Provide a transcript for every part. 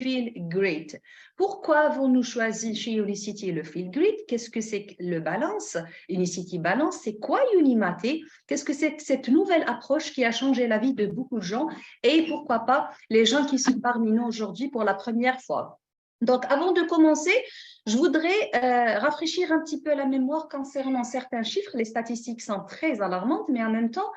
Feel Great. Pourquoi avons-nous choisi chez Unicity le Feel Great? Qu'est-ce que c'est que le balance? Unicity Balance, c'est quoi Unimaté? Qu'est-ce que c'est que cette nouvelle approche qui a changé la vie de beaucoup de gens et pourquoi pas les gens qui sont parmi nous aujourd'hui pour la première fois? Donc, avant de commencer, je voudrais rafraîchir un petit peu la mémoire concernant certains chiffres. Les statistiques sont très alarmantes, mais en même temps,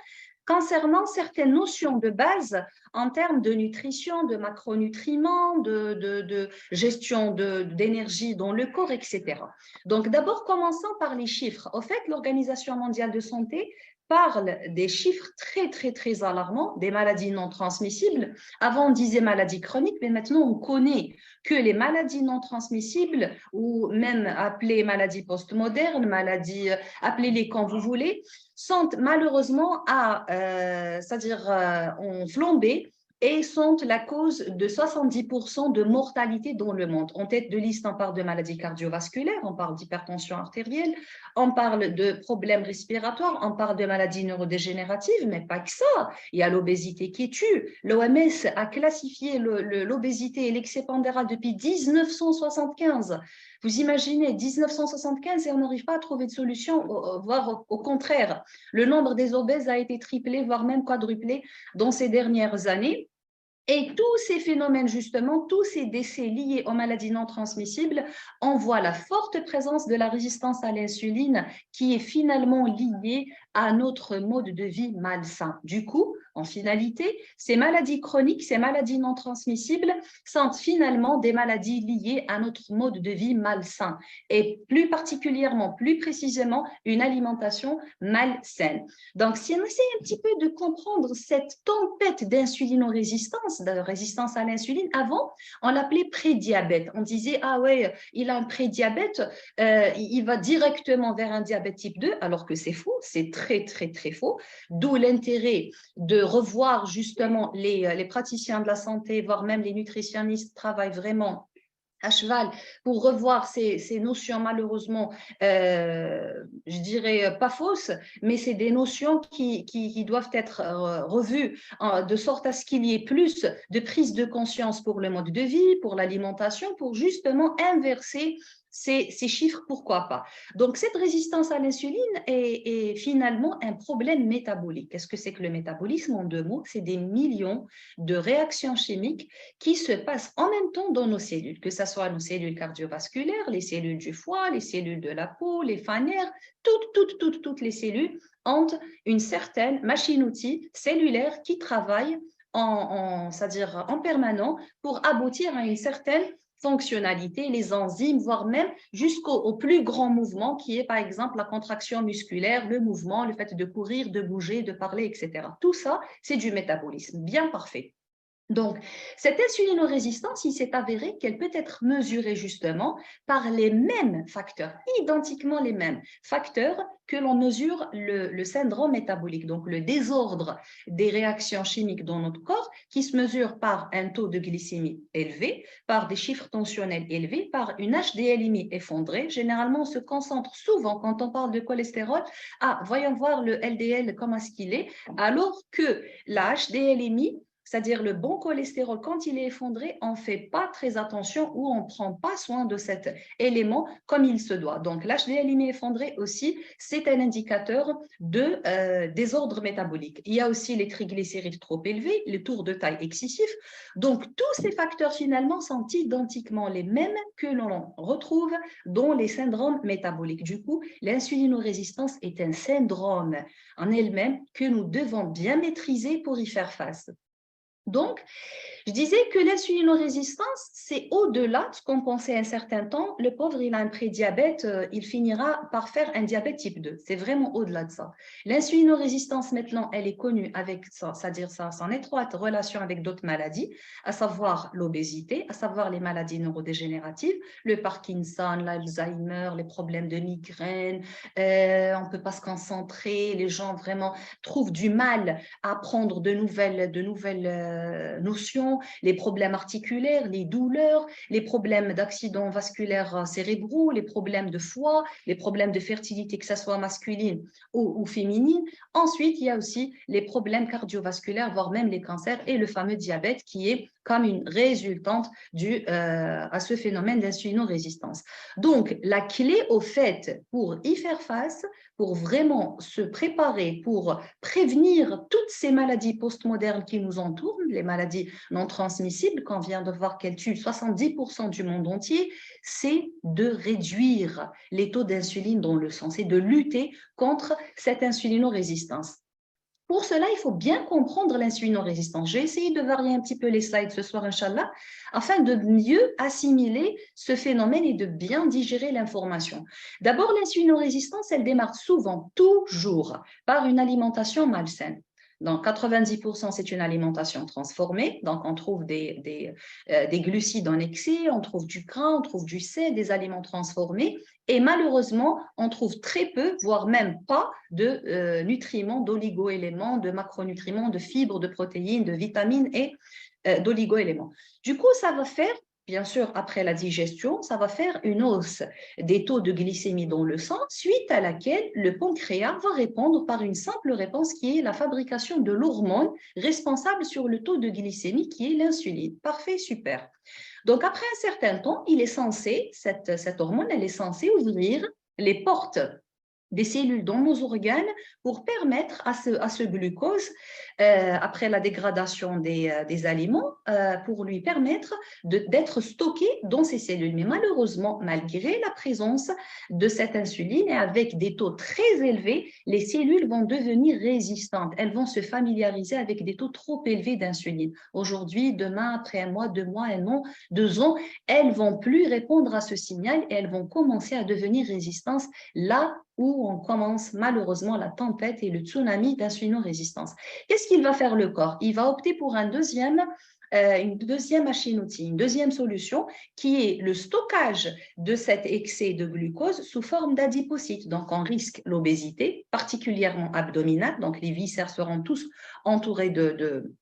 concernant certaines notions de base en termes de nutrition, de macronutriments, de gestion d'énergie dans le corps, etc. Donc, d'abord, commençons par les chiffres. Au fait, l'Organisation mondiale de santé parle des chiffres très, très, très alarmants, des maladies non transmissibles. Avant, on disait maladies chroniques, mais maintenant, on connaît que les maladies non transmissibles, ou même appelées maladies postmodernes, maladies, appelez-les quand vous voulez, sont malheureusement en flambée et sont la cause de 70% de mortalité dans le monde. En tête de liste, on parle de maladies cardiovasculaires, on parle d'hypertension artérielle, on parle de problèmes respiratoires, on parle de maladies neurodégénératives, mais pas que ça. Il y a l'obésité qui tue. L'OMS a classifié l'obésité et l'excès pondéral depuis 1975. Vous imaginez, 1975 et on n'arrive pas à trouver de solution, voire au contraire. Le nombre des obèses a été triplé, voire même quadruplé dans ces dernières années. Et tous ces phénomènes, justement, tous ces décès liés aux maladies non transmissibles, on voit la forte présence de la résistance à l'insuline qui est finalement liée à notre mode de vie malsain. Du coup, en finalité, ces maladies chroniques, ces maladies non transmissibles sont finalement des maladies liées à notre mode de vie malsain et plus particulièrement, plus précisément, une alimentation malsaine. Donc, si on essaie un petit peu de comprendre cette tempête d'insulinorésistance, de résistance à l'insuline, avant, on l'appelait prédiabète. On disait, ah ouais, il a un prédiabète, il va directement vers un diabète type 2, alors que c'est faux, c'est très, très, très faux. D'où l'intérêt de revoir justement les praticiens de la santé, voire même les nutritionnistes travaillent vraiment à cheval pour revoir ces notions malheureusement, je dirais pas fausses, mais c'est des notions qui doivent être revues de sorte à ce qu'il y ait plus de prise de conscience pour le mode de vie, pour l'alimentation, pour justement inverser ces chiffres, pourquoi pas. Donc, cette résistance à l'insuline est finalement un problème métabolique. Qu'est-ce que c'est que le métabolisme? En deux mots, c'est des millions de réactions chimiques qui se passent en même temps dans nos cellules, que ce soit nos cellules cardiovasculaires, les cellules du foie, les cellules de la peau, les faneères, toutes les cellules ont une certaine machine-outil cellulaire qui travaille c'est-à-dire en permanent pour aboutir à une certaine fonctionnalité, les enzymes, voire même jusqu'au plus grand mouvement qui est par exemple la contraction musculaire, le mouvement, le fait de courir, de bouger, de parler, etc. Tout ça, c'est du métabolisme, bien parfait. Donc, cette insulinorésistance, il s'est avéré qu'elle peut être mesurée justement par les mêmes facteurs, identiquement les mêmes facteurs que l'on mesure le syndrome métabolique, donc le désordre des réactions chimiques dans notre corps qui se mesure par un taux de glycémie élevé, par des chiffres tensionnels élevés, par une HDLIMI effondrée. Généralement, on se concentre souvent quand on parle de cholestérol, voyons voir le LDL comment est-ce qu'il est, alors que la HDLIMI, c'est-à-dire le bon cholestérol, quand il est effondré, on ne fait pas très attention ou on ne prend pas soin de cet élément comme il se doit. Donc, l'HDLIMI effondré aussi, c'est un indicateur de désordre métabolique. Il y a aussi les triglycérides trop élevés, les tours de taille excessifs. Donc, tous ces facteurs finalement sont identiquement les mêmes que l'on retrouve dans les syndromes métaboliques. Du coup, l'insulinorésistance est un syndrome en elle-même que nous devons bien maîtriser pour y faire face. Donc, je disais que l'insulinorésistance, c'est au-delà de ce qu'on pensait un certain temps. Le pauvre, il a un prédiabète, il finira par faire un diabète type 2. C'est vraiment au-delà de ça. L'insulinorésistance, maintenant, elle est connue avec, c'est-à-dire son étroite relation avec d'autres maladies, à savoir l'obésité, à savoir les maladies neurodégénératives, le Parkinson, l'Alzheimer, les problèmes de migraine, on ne peut pas se concentrer, les gens vraiment trouvent du mal à apprendre de nouvelles notions, les problèmes articulaires, les douleurs, les problèmes d'accidents vasculaires cérébraux, les problèmes de foie, les problèmes de fertilité, que ce soit masculine ou féminine. Ensuite, il y a aussi les problèmes cardiovasculaires, voire même les cancers et le fameux diabète qui est comme une résultante à ce phénomène d'insulinorésistance. Donc, la clé au fait pour y faire face, pour vraiment se préparer, pour prévenir toutes ces maladies postmodernes qui nous entourent, les maladies non transmissibles qu'on vient de voir qu'elles tuent 70% du monde entier, c'est de réduire les taux d'insuline dans le sang, c'est de lutter contre cette insulinorésistance. Pour cela, il faut bien comprendre l'insulinorésistance. J'ai essayé de varier un petit peu les slides ce soir, Inch'Allah, afin de mieux assimiler ce phénomène et de bien digérer l'information. D'abord, l'insulinorésistance, elle démarre souvent, toujours, par une alimentation malsaine. Donc, 90%, c'est une alimentation transformée. Donc, on trouve des glucides en excès, on trouve du gras, on trouve du sel, des aliments transformés. Et malheureusement, on trouve très peu, voire même pas, de nutriments, d'oligo-éléments, de macronutriments, de fibres, de protéines, de vitamines et d'oligo-éléments. Du coup, ça va faire, bien sûr, après la digestion, ça va faire une hausse des taux de glycémie dans le sang, suite à laquelle le pancréas va répondre par une simple réponse qui est la fabrication de l'hormone responsable sur le taux de glycémie qui est l'insuline. Parfait, super. Donc, après un certain temps, cette hormone, elle est censée ouvrir les portes des cellules dans nos organes pour permettre à ce glucose, après la dégradation des aliments, pour lui permettre d'être stocké dans ces cellules. Mais malheureusement, malgré la présence de cette insuline et avec des taux très élevés, les cellules vont devenir résistantes. Elles vont se familiariser avec des taux trop élevés d'insuline. Aujourd'hui, demain, après un mois, 2 mois, 1 an, 2 ans, elles ne vont plus répondre à ce signal et elles vont commencer à devenir résistantes là où on commence malheureusement la tempête et le tsunami d'insulinorésistance. Qu'est-ce qu'il va faire le corps? Il va opter pour une deuxième machine-outil, une deuxième solution qui est le stockage de cet excès de glucose sous forme d'adipocytes. Donc, on risque l'obésité, particulièrement abdominale. Donc, les viscères seront tous entourés de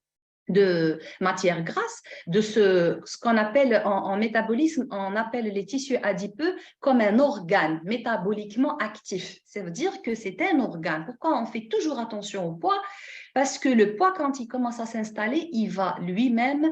matière grasse, de ce qu'on appelle en métabolisme, on appelle les tissus adipeux comme un organe métaboliquement actif. Ça veut dire que c'est un organe. Pourquoi on fait toujours attention au poids? Parce que le poids, quand il commence à s'installer, il va lui-même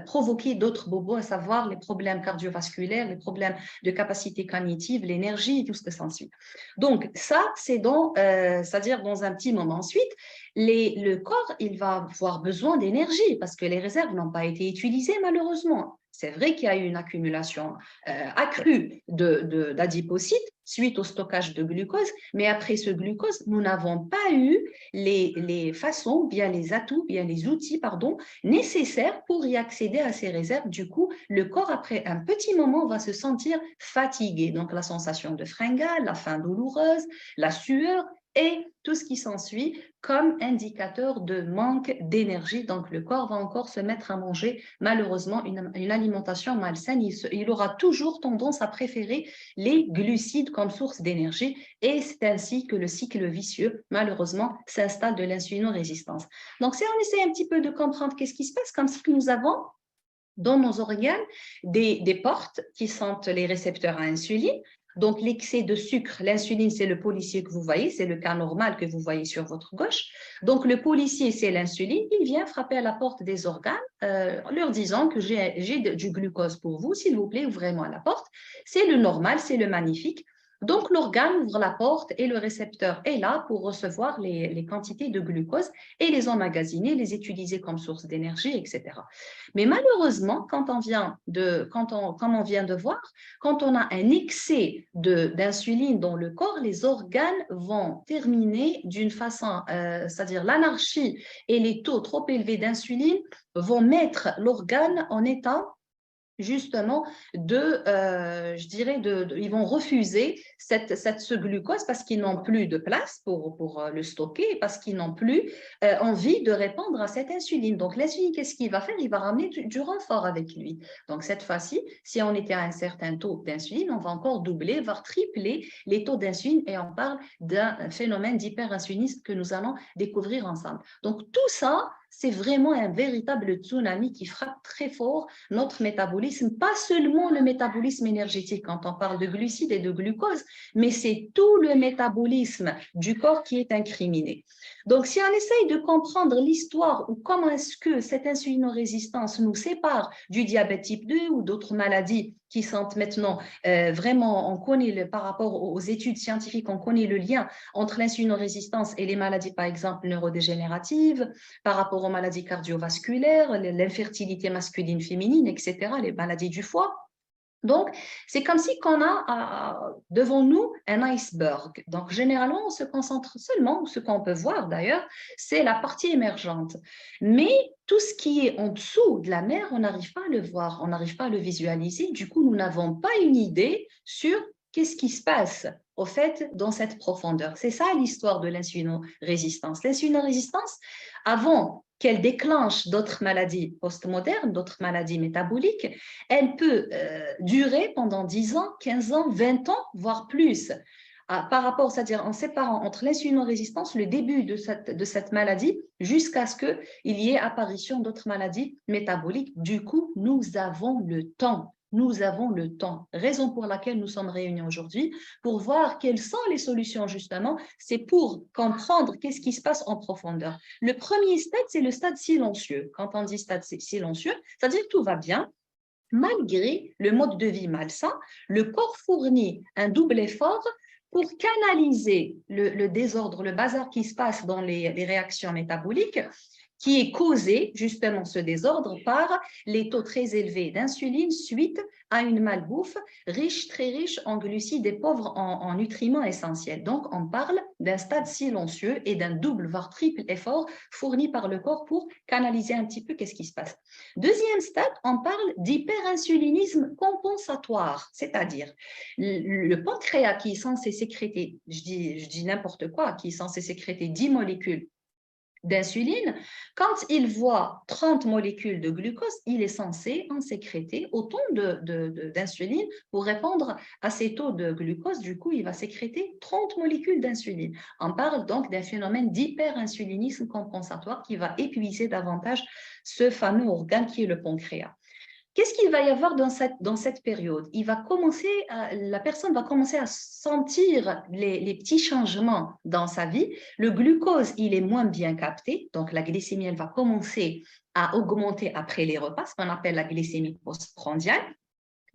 provoquer d'autres bobos, à savoir les problèmes cardiovasculaires, les problèmes de capacité cognitive, l'énergie et tout ce que s'ensuit. Donc, ça, c'est-à-dire dans un petit moment. Ensuite, le corps, il va avoir besoin d'énergie parce que les réserves n'ont pas été utilisées malheureusement. C'est vrai qu'il y a eu une accumulation accrue d'adipocytes suite au stockage de glucose, mais après ce glucose, nous n'avons pas eu les façons, bien les atouts, bien les outils, pardon, nécessaires pour y accéder à ces réserves. Du coup, le corps, après un petit moment, va se sentir fatigué. Donc, la sensation de fringale, la faim douloureuse, la sueur, et tout ce qui s'ensuit comme indicateur de manque d'énergie. Donc, le corps va encore se mettre à manger, malheureusement, une alimentation malsaine. Il aura toujours tendance à préférer les glucides comme source d'énergie et c'est ainsi que le cycle vicieux, malheureusement, s'installe de l'insulinorésistance. Donc, si on essaie un petit peu de comprendre qu'est-ce qui se passe, comme si nous avons dans nos organes des portes qui sont les récepteurs à insuline. Donc, l'excès de sucre, l'insuline, c'est le policier que vous voyez, c'est le cas normal que vous voyez sur votre gauche. Donc, le policier, c'est l'insuline, il vient frapper à la porte des organes en leur disant que j'ai du glucose pour vous, s'il vous plaît, ouvrez-moi la porte. C'est le normal, c'est le magnifique. Donc, l'organe ouvre la porte et le récepteur est là pour recevoir les quantités de glucose et les emmagasiner, les utiliser comme source d'énergie, etc. Mais malheureusement, comme on vient de voir, quand on a un excès d'insuline dans le corps, les organes vont terminer d'une façon, c'est-à-dire l'anarchie et les taux trop élevés d'insuline vont mettre l'organe en état justement ils vont refuser ce glucose parce qu'ils n'ont plus de place pour le stocker, parce qu'ils n'ont plus envie de répondre à cette insuline. Donc, l'insuline, qu'est-ce qu'il va faire? Il va ramener du renfort avec lui. Donc, cette fois-ci, si on était à un certain taux d'insuline, on va encore doubler, voire tripler les taux d'insuline et on parle d'un phénomène d'hyperinsulinisme que nous allons découvrir ensemble. Donc, tout ça, c'est vraiment un véritable tsunami qui frappe très fort notre métabolisme, pas seulement le métabolisme énergétique quand on parle de glucides et de glucose, mais c'est tout le métabolisme du corps qui est incriminé. Donc, si on essaye de comprendre l'histoire ou comment est-ce que cette insulinorésistance nous sépare du diabète type 2 ou d'autres maladies qui sont maintenant vraiment, on connaît par rapport aux études scientifiques, on connaît le lien entre l'insulinorésistance et les maladies, par exemple, neurodégénératives, par rapport aux maladies cardiovasculaires, l'infertilité masculine, féminine, etc., les maladies du foie. Donc, c'est comme si qu'on a devant nous un iceberg. Donc, généralement, on se concentre seulement, ce qu'on peut voir d'ailleurs, c'est la partie émergente. Mais tout ce qui est en dessous de la mer, on n'arrive pas à le voir, on n'arrive pas à le visualiser. Du coup, nous n'avons pas une idée sur qu'est-ce qui se passe au fait dans cette profondeur. C'est ça l'histoire de l'insulinorésistance. L'insulinorésistance, avant qu'elle déclenche d'autres maladies postmodernes, d'autres maladies métaboliques, elle peut durer pendant 10 ans, 15 ans, 20 ans, voire plus. Par rapport, c'est-à-dire en séparant entre l'insulinorésistance, le début de cette maladie, jusqu'à ce qu'il y ait apparition d'autres maladies métaboliques. Du coup, nous avons le temps. Nous avons le temps, raison pour laquelle nous sommes réunis aujourd'hui, pour voir quelles sont les solutions justement, c'est pour comprendre qu'est-ce qui se passe en profondeur. Le premier stade, c'est le stade silencieux. Quand on dit stade silencieux, c'est-à-dire que tout va bien, malgré le mode de vie malsain, le corps fournit un double effort pour canaliser le désordre, le bazar qui se passe dans les réactions métaboliques, qui est causé, justement, ce désordre, par les taux très élevés d'insuline suite à une malbouffe riche, très riche en glucides et pauvre en nutriments essentiels. Donc, on parle d'un stade silencieux et d'un double, voire triple effort fourni par le corps pour canaliser un petit peu qu'est-ce qui se passe. Deuxième stade, on parle d'hyperinsulinisme compensatoire, c'est-à-dire le pancréas qui est censé sécréter, je dis n'importe quoi, qui est censé sécréter 10 molécules d'insuline, quand il voit 30 molécules de glucose, il est censé en sécréter autant d'insuline pour répondre à ces taux de glucose. Du coup, il va sécréter 30 molécules d'insuline. On parle donc d'un phénomène d'hyperinsulinisme compensatoire qui va épuiser davantage ce fameux organe qui est le pancréas. Qu'est-ce qu'il va y avoir dans cette période? La personne va commencer à sentir les petits changements dans sa vie. Le glucose, il est moins bien capté, donc la glycémie, elle va commencer à augmenter après les repas, ce qu'on appelle la glycémie postprandiale.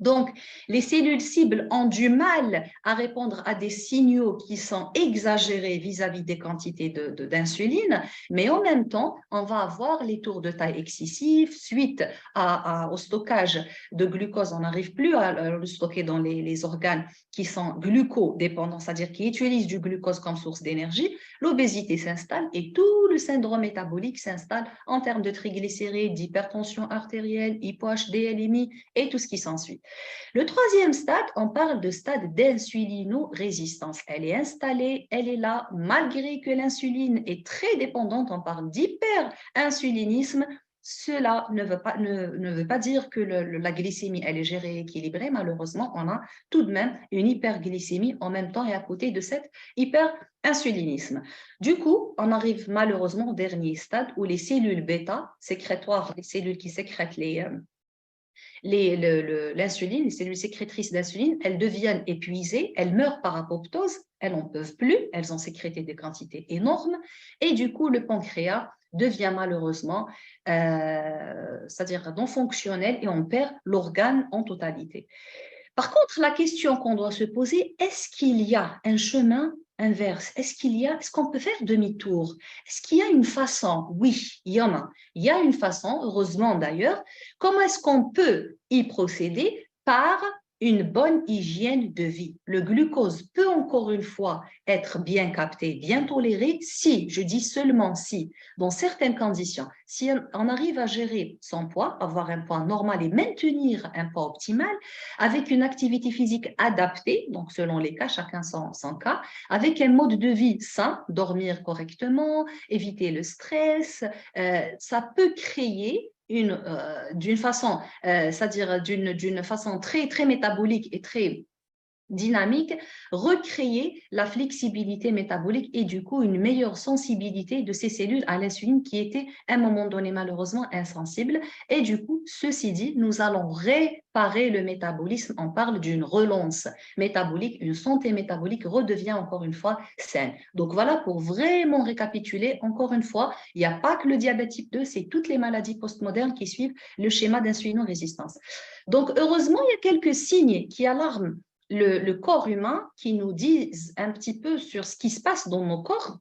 Donc, les cellules cibles ont du mal à répondre à des signaux qui sont exagérés vis-à-vis des quantités d'insuline, mais en même temps, on va avoir les tours de taille excessifs suite au stockage de glucose. On n'arrive plus à le stocker dans les organes qui sont glucodépendants, c'est-à-dire qui utilisent du glucose comme source d'énergie. L'obésité s'installe et tout le syndrome métabolique s'installe en termes de triglycérides, d'hypertension artérielle, hypo-HDLMI et tout ce qui s'ensuit. Le troisième stade, on parle de stade d'insulinorésistance. Elle est installée, elle est là, malgré que l'insuline est très dépendante, on parle d'hyperinsulinisme. Cela ne veut pas dire que la glycémie elle est gérée, équilibrée. Malheureusement, on a tout de même une hyperglycémie en même temps et à côté de cet hyperinsulinisme. Du coup, on arrive malheureusement au dernier stade où les cellules bêta, sécrétoires, les cellules qui sécrètent l'insuline, les cellules sécrétrices d'insuline, elles deviennent épuisées, elles meurent par apoptose, elles n'en peuvent plus, elles ont sécrété des quantités énormes, et du coup, le pancréas devient malheureusement, c'est-à-dire non fonctionnel, et on perd l'organe en totalité. Par contre, la question qu'on doit se poser, est-ce qu'il y a un chemin inverse? Est-ce qu'on peut faire demi-tour? Est-ce qu'il y a une façon? Oui, il y en a. Il y a une façon, heureusement d'ailleurs. Comment est-ce qu'on peut y procéder? Par une bonne hygiène de vie. Le glucose peut encore une fois être bien capté, bien toléré, si, je dis seulement si, dans certaines conditions, si on arrive à gérer son poids, avoir un poids normal et maintenir un poids optimal, avec une activité physique adaptée, donc selon les cas, chacun son cas, avec un mode de vie sain, dormir correctement, éviter le stress, ça peut créer d'une façon, c'est-à-dire d'une façon très, très métabolique et très dynamique, recréer la flexibilité métabolique et du coup une meilleure sensibilité de ces cellules à l'insuline qui étaient à un moment donné malheureusement insensibles. Et du coup, ceci dit, nous allons réparer le métabolisme. On parle d'une relance métabolique, une santé métabolique redevient encore une fois saine. Donc voilà, pour vraiment récapituler, encore une fois, il n'y a pas que le diabète type 2, c'est toutes les maladies postmodernes qui suivent le schéma d'insulinorésistance. Donc heureusement, il y a quelques signes qui alarment le corps humain, qui nous disent un petit peu sur ce qui se passe dans nos corps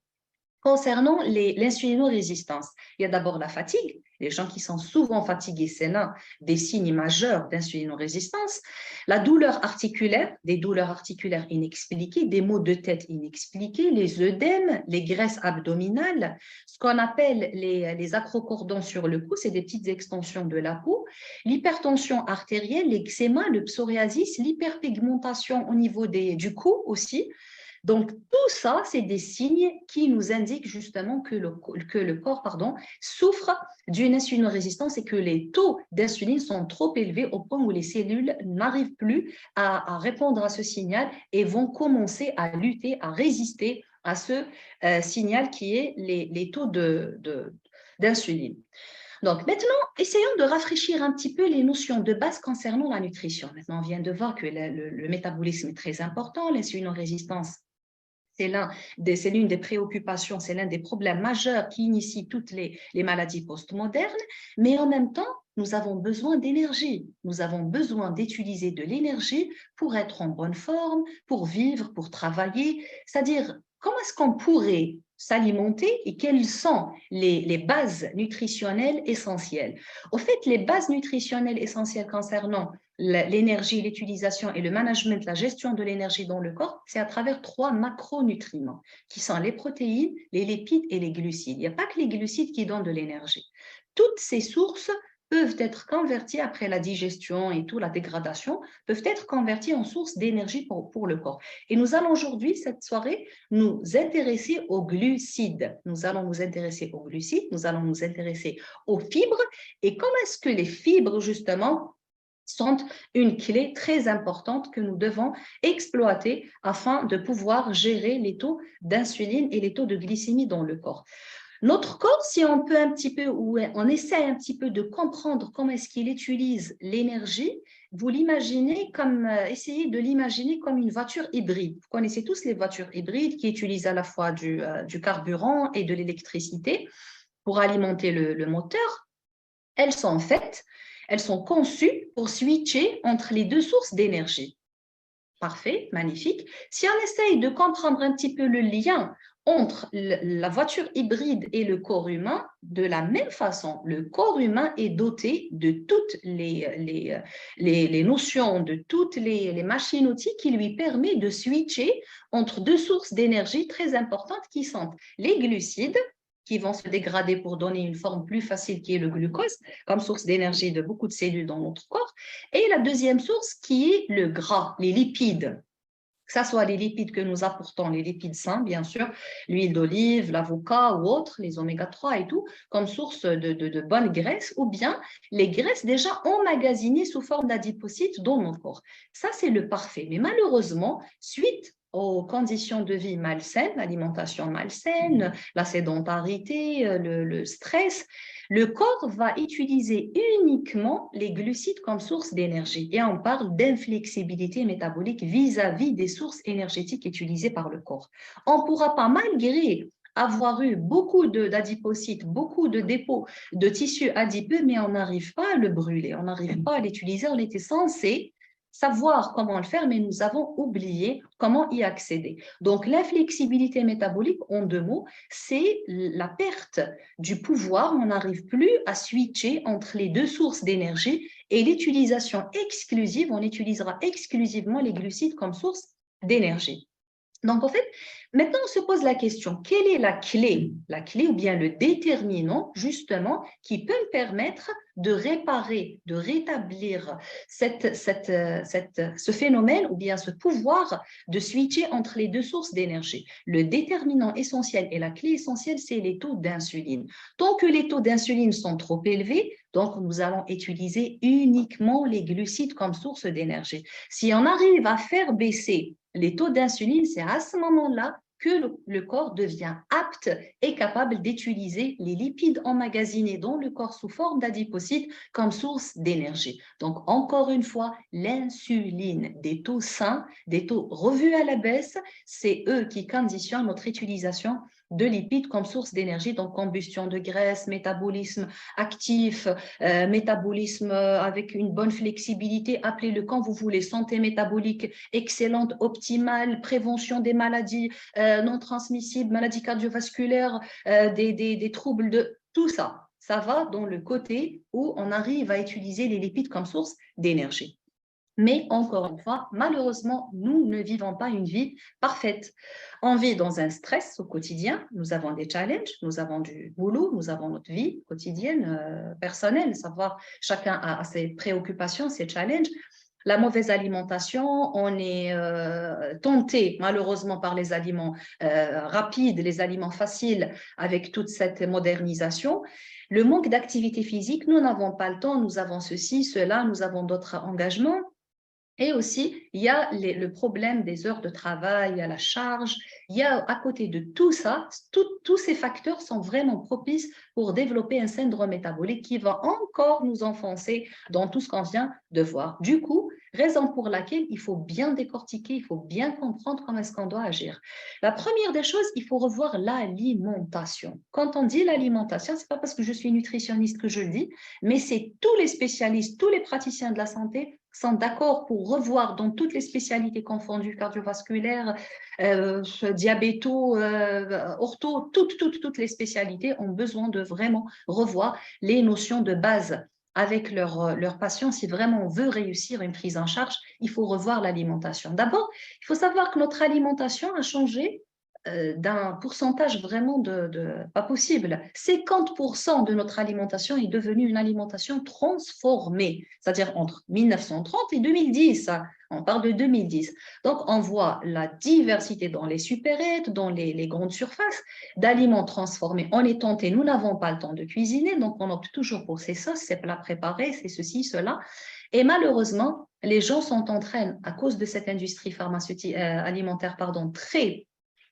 concernant l'insulinorésistance. Il y a d'abord la fatigue. Les gens qui sont souvent fatigués, c'est l'un des signes majeurs d'insulinorésistance. La douleur articulaire, des douleurs articulaires inexpliquées, des maux de tête inexpliqués, les œdèmes, les graisses abdominales, ce qu'on appelle les acrocordons sur le cou, c'est des petites extensions de la peau, l'hypertension artérielle, l'eczéma, le psoriasis, l'hyperpigmentation au niveau du cou aussi. Donc, tout ça, c'est des signes qui nous indiquent justement que le corps souffre d'une insulinorésistance et que les taux d'insuline sont trop élevés au point où les cellules n'arrivent plus à répondre à ce signal et vont commencer à lutter, à résister à ce signal qui est les taux d'insuline. Donc maintenant, essayons de rafraîchir un petit peu les notions de base concernant la nutrition. Maintenant, on vient de voir que le métabolisme est très important, l'insulinorésistance c'est l'une des préoccupations, c'est l'un des problèmes majeurs qui initie toutes les maladies postmodernes, mais en même temps, nous avons besoin d'énergie. Nous avons besoin d'utiliser de l'énergie pour être en bonne forme, pour vivre, pour travailler. C'est-à-dire, comment est-ce qu'on pourrait s'alimenter et quelles sont les bases nutritionnelles essentielles? Au fait, les bases nutritionnelles essentielles concernant l'énergie, l'utilisation et le management, la gestion de l'énergie dans le corps, c'est à travers 3 macronutriments qui sont les protéines, les lipides et les glucides. Il n'y a pas que les glucides qui donnent de l'énergie. Toutes ces sources peuvent être converties après la digestion et toute la dégradation, peuvent être converties en sources d'énergie pour le corps. Et nous allons aujourd'hui, cette soirée, nous intéresser aux glucides. Nous allons nous intéresser aux glucides, nous allons nous intéresser aux fibres et comment est-ce que les fibres, justement, sont une clé très importante que nous devons exploiter afin de pouvoir gérer les taux d'insuline et les taux de glycémie dans le corps. Notre corps, si on peut un petit peu, ou on essaie un petit peu de comprendre comment est-ce qu'il utilise l'énergie, vous l'imaginez comme, essayez de l'imaginer comme une voiture hybride. Vous connaissez tous les voitures hybrides qui utilisent à la fois du carburant et de l'électricité pour alimenter le moteur. Elles sont conçues pour switcher entre les deux sources d'énergie. Parfait, magnifique. Si on essaye de comprendre un petit peu le lien entre la voiture hybride et le corps humain, de la même façon, le corps humain est doté de toutes les notions, de toutes les machines-outils qui lui permettent de switcher entre deux sources d'énergie très importantes qui sont les glucides, qui vont se dégrader pour donner une forme plus facile qui est le glucose, comme source d'énergie de beaucoup de cellules dans notre corps. Et la deuxième source qui est le gras, les lipides. Que ce soit les lipides que nous apportons, les lipides sains, bien sûr, l'huile d'olive, l'avocat ou autres, les oméga-3 et tout, comme source de bonnes graisses, ou bien les graisses déjà emmagasinées sous forme d'adipocytes dans notre corps. Ça, c'est le parfait. Mais malheureusement, suite aux conditions de vie malsaines, l'alimentation malsaine, la sédentarité, le stress, le corps va utiliser uniquement les glucides comme source d'énergie. Et on parle d'inflexibilité métabolique vis-à-vis des sources énergétiques utilisées par le corps. On ne pourra pas, malgré avoir eu beaucoup d'adipocytes, beaucoup de dépôts de tissus adipeux, mais on n'arrive pas à le brûler, on n'arrive pas à l'utiliser. On était censé savoir comment le faire, mais nous avons oublié comment y accéder. Donc, l'inflexibilité métabolique, en 2 mots, c'est la perte du pouvoir. On n'arrive plus à switcher entre les deux sources d'énergie et l'utilisation exclusive, on utilisera exclusivement les glucides comme source d'énergie. Donc, en fait, maintenant, on se pose la question, quelle est la clé ou bien le déterminant, justement, qui peut me permettre de réparer, de rétablir ce phénomène ou bien ce pouvoir de switcher entre les deux sources d'énergie. Le déterminant essentiel et la clé essentielle, c'est les taux d'insuline. Tant que les taux d'insuline sont trop élevés, donc nous allons utiliser uniquement les glucides comme source d'énergie. Si on arrive à faire baisser les taux d'insuline, c'est à ce moment-là que le corps devient apte et capable d'utiliser les lipides emmagasinés dans le corps sous forme d'adipocytes comme source d'énergie. Donc, encore une fois, l'insuline, des taux sains, des taux revus à la baisse, c'est eux qui conditionnent notre utilisation de lipides comme source d'énergie, donc combustion de graisse, métabolisme actif, métabolisme avec une bonne flexibilité, appelez-le quand vous voulez, santé métabolique excellente, optimale, prévention des maladies non transmissibles, maladies cardiovasculaires, des troubles de tout ça. Ça va dans le côté où on arrive à utiliser les lipides comme source d'énergie. Mais encore une fois, malheureusement, nous ne vivons pas une vie parfaite. On vit dans un stress au quotidien, nous avons des challenges, nous avons du boulot, nous avons notre vie quotidienne, personnelle, savoir chacun a ses préoccupations, ses challenges. La mauvaise alimentation, on est tenté malheureusement par les aliments rapides, les aliments faciles avec toute cette modernisation. Le manque d'activité physique, nous n'avons pas le temps, nous avons ceci, cela, nous avons d'autres engagements. Et aussi, il y a le problème des heures de travail, à la charge. Il y a à côté de tout ça, tous ces facteurs sont vraiment propices pour développer un syndrome métabolique qui va encore nous enfoncer dans tout ce qu'on vient de voir. Du coup, raison pour laquelle il faut bien décortiquer, il faut bien comprendre comment est-ce qu'on doit agir. La première des choses, il faut revoir l'alimentation. Quand on dit l'alimentation, ce n'est pas parce que je suis nutritionniste que je le dis, mais c'est tous les spécialistes, tous les praticiens de la santé sont d'accord pour revoir dans toutes les spécialités confondues, cardiovasculaires, diabéto, ortho, toutes les spécialités ont besoin de vraiment revoir les notions de base avec leurs patients. Si vraiment on veut réussir une prise en charge, il faut revoir l'alimentation. D'abord, il faut savoir que notre alimentation a changé d'un pourcentage vraiment pas possible. 50% de notre alimentation est devenue une alimentation transformée, c'est-à-dire entre 1930 et 2010. On parle de 2010. Donc, on voit la diversité dans les supérettes, dans les grandes surfaces d'aliments transformés. On est tenté, nous n'avons pas le temps de cuisiner, donc on opte toujours pour ces sauces, ces plats préparés, c'est ceci, cela. Et malheureusement, les gens sont en train, à cause de cette industrie pharmaceutique, alimentaire, pardon, très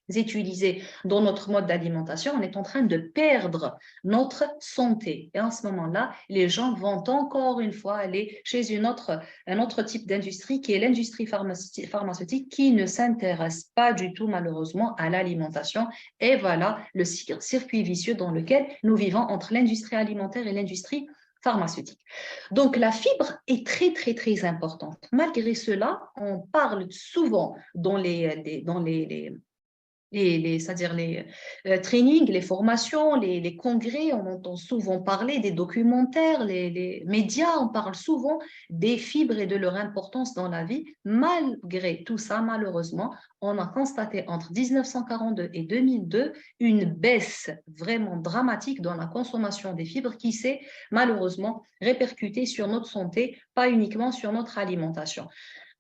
utilisés dans notre mode d'alimentation, on est en train de perdre notre santé. Et en ce moment-là, les gens vont encore une fois aller chez un autre type d'industrie qui est l'industrie pharmaceutique qui ne s'intéresse pas du tout malheureusement à l'alimentation. Et voilà le circuit vicieux dans lequel nous vivons entre l'industrie alimentaire et l'industrie pharmaceutique. Donc, la fibre est très, très, très importante. Malgré cela, on parle souvent dans c'est-à-dire les trainings, les formations, les congrès, on entend souvent parler des documentaires, les médias, on parle souvent des fibres et de leur importance dans la vie. Malgré tout ça, malheureusement, on a constaté entre 1942 et 2002 une baisse vraiment dramatique dans la consommation des fibres qui s'est malheureusement répercutée sur notre santé, pas uniquement sur notre alimentation.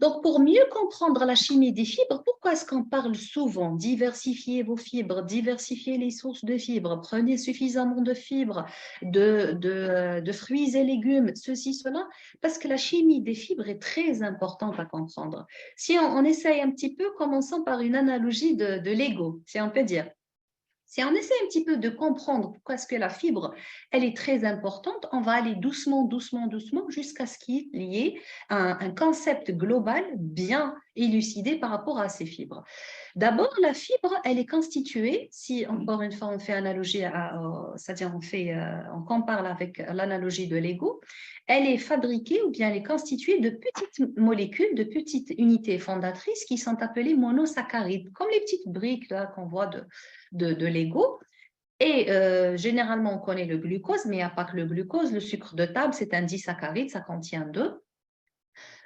Donc, pour mieux comprendre la chimie des fibres, pourquoi est-ce qu'on parle souvent diversifier vos fibres, diversifier les sources de fibres, prenez suffisamment de fibres, de fruits et légumes, ceci, cela? Parce que la chimie des fibres est très importante à comprendre. Si on essaye un petit peu, commençons par une analogie de Lego, si on peut dire. Si on essaie un petit peu de comprendre pourquoi est-ce que la fibre, elle est très importante, on va aller doucement, doucement, doucement jusqu'à ce qu'il y ait un concept global bien élucidé par rapport à ces fibres. D'abord, la fibre, elle est constituée, si encore une fois on fait analogie, c'est-à-dire on compare avec l'analogie de Lego, elle est fabriquée ou bien elle est constituée de petites molécules, de petites unités fondatrices qui sont appelées monosaccharides, comme les petites briques qu'on voit de Lego. Et généralement, on connaît le glucose, mais il n'y a pas que le glucose. Le sucre de table, c'est un disaccharide, ça contient deux.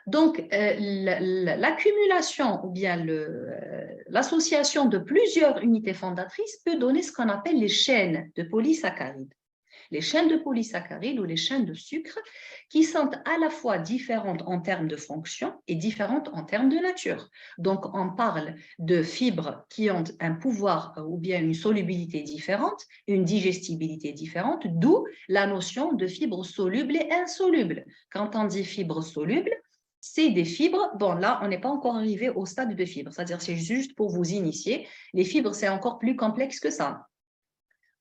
Donc, l'accumulation ou bien l'association de plusieurs unités fondatrices peut donner ce qu'on appelle les chaînes de polysaccharides. Les chaînes de polysaccharides ou les chaînes de sucre qui sont à la fois différentes en termes de fonction et différentes en termes de nature. Donc, on parle de fibres qui ont un pouvoir ou bien une solubilité différente, une digestibilité différente, d'où la notion de fibres solubles et insolubles. Quand on dit fibres solubles, c'est des fibres, bon là, on n'est pas encore arrivé au stade de fibres, c'est-à-dire c'est juste pour vous initier. Les fibres, c'est encore plus complexe que ça.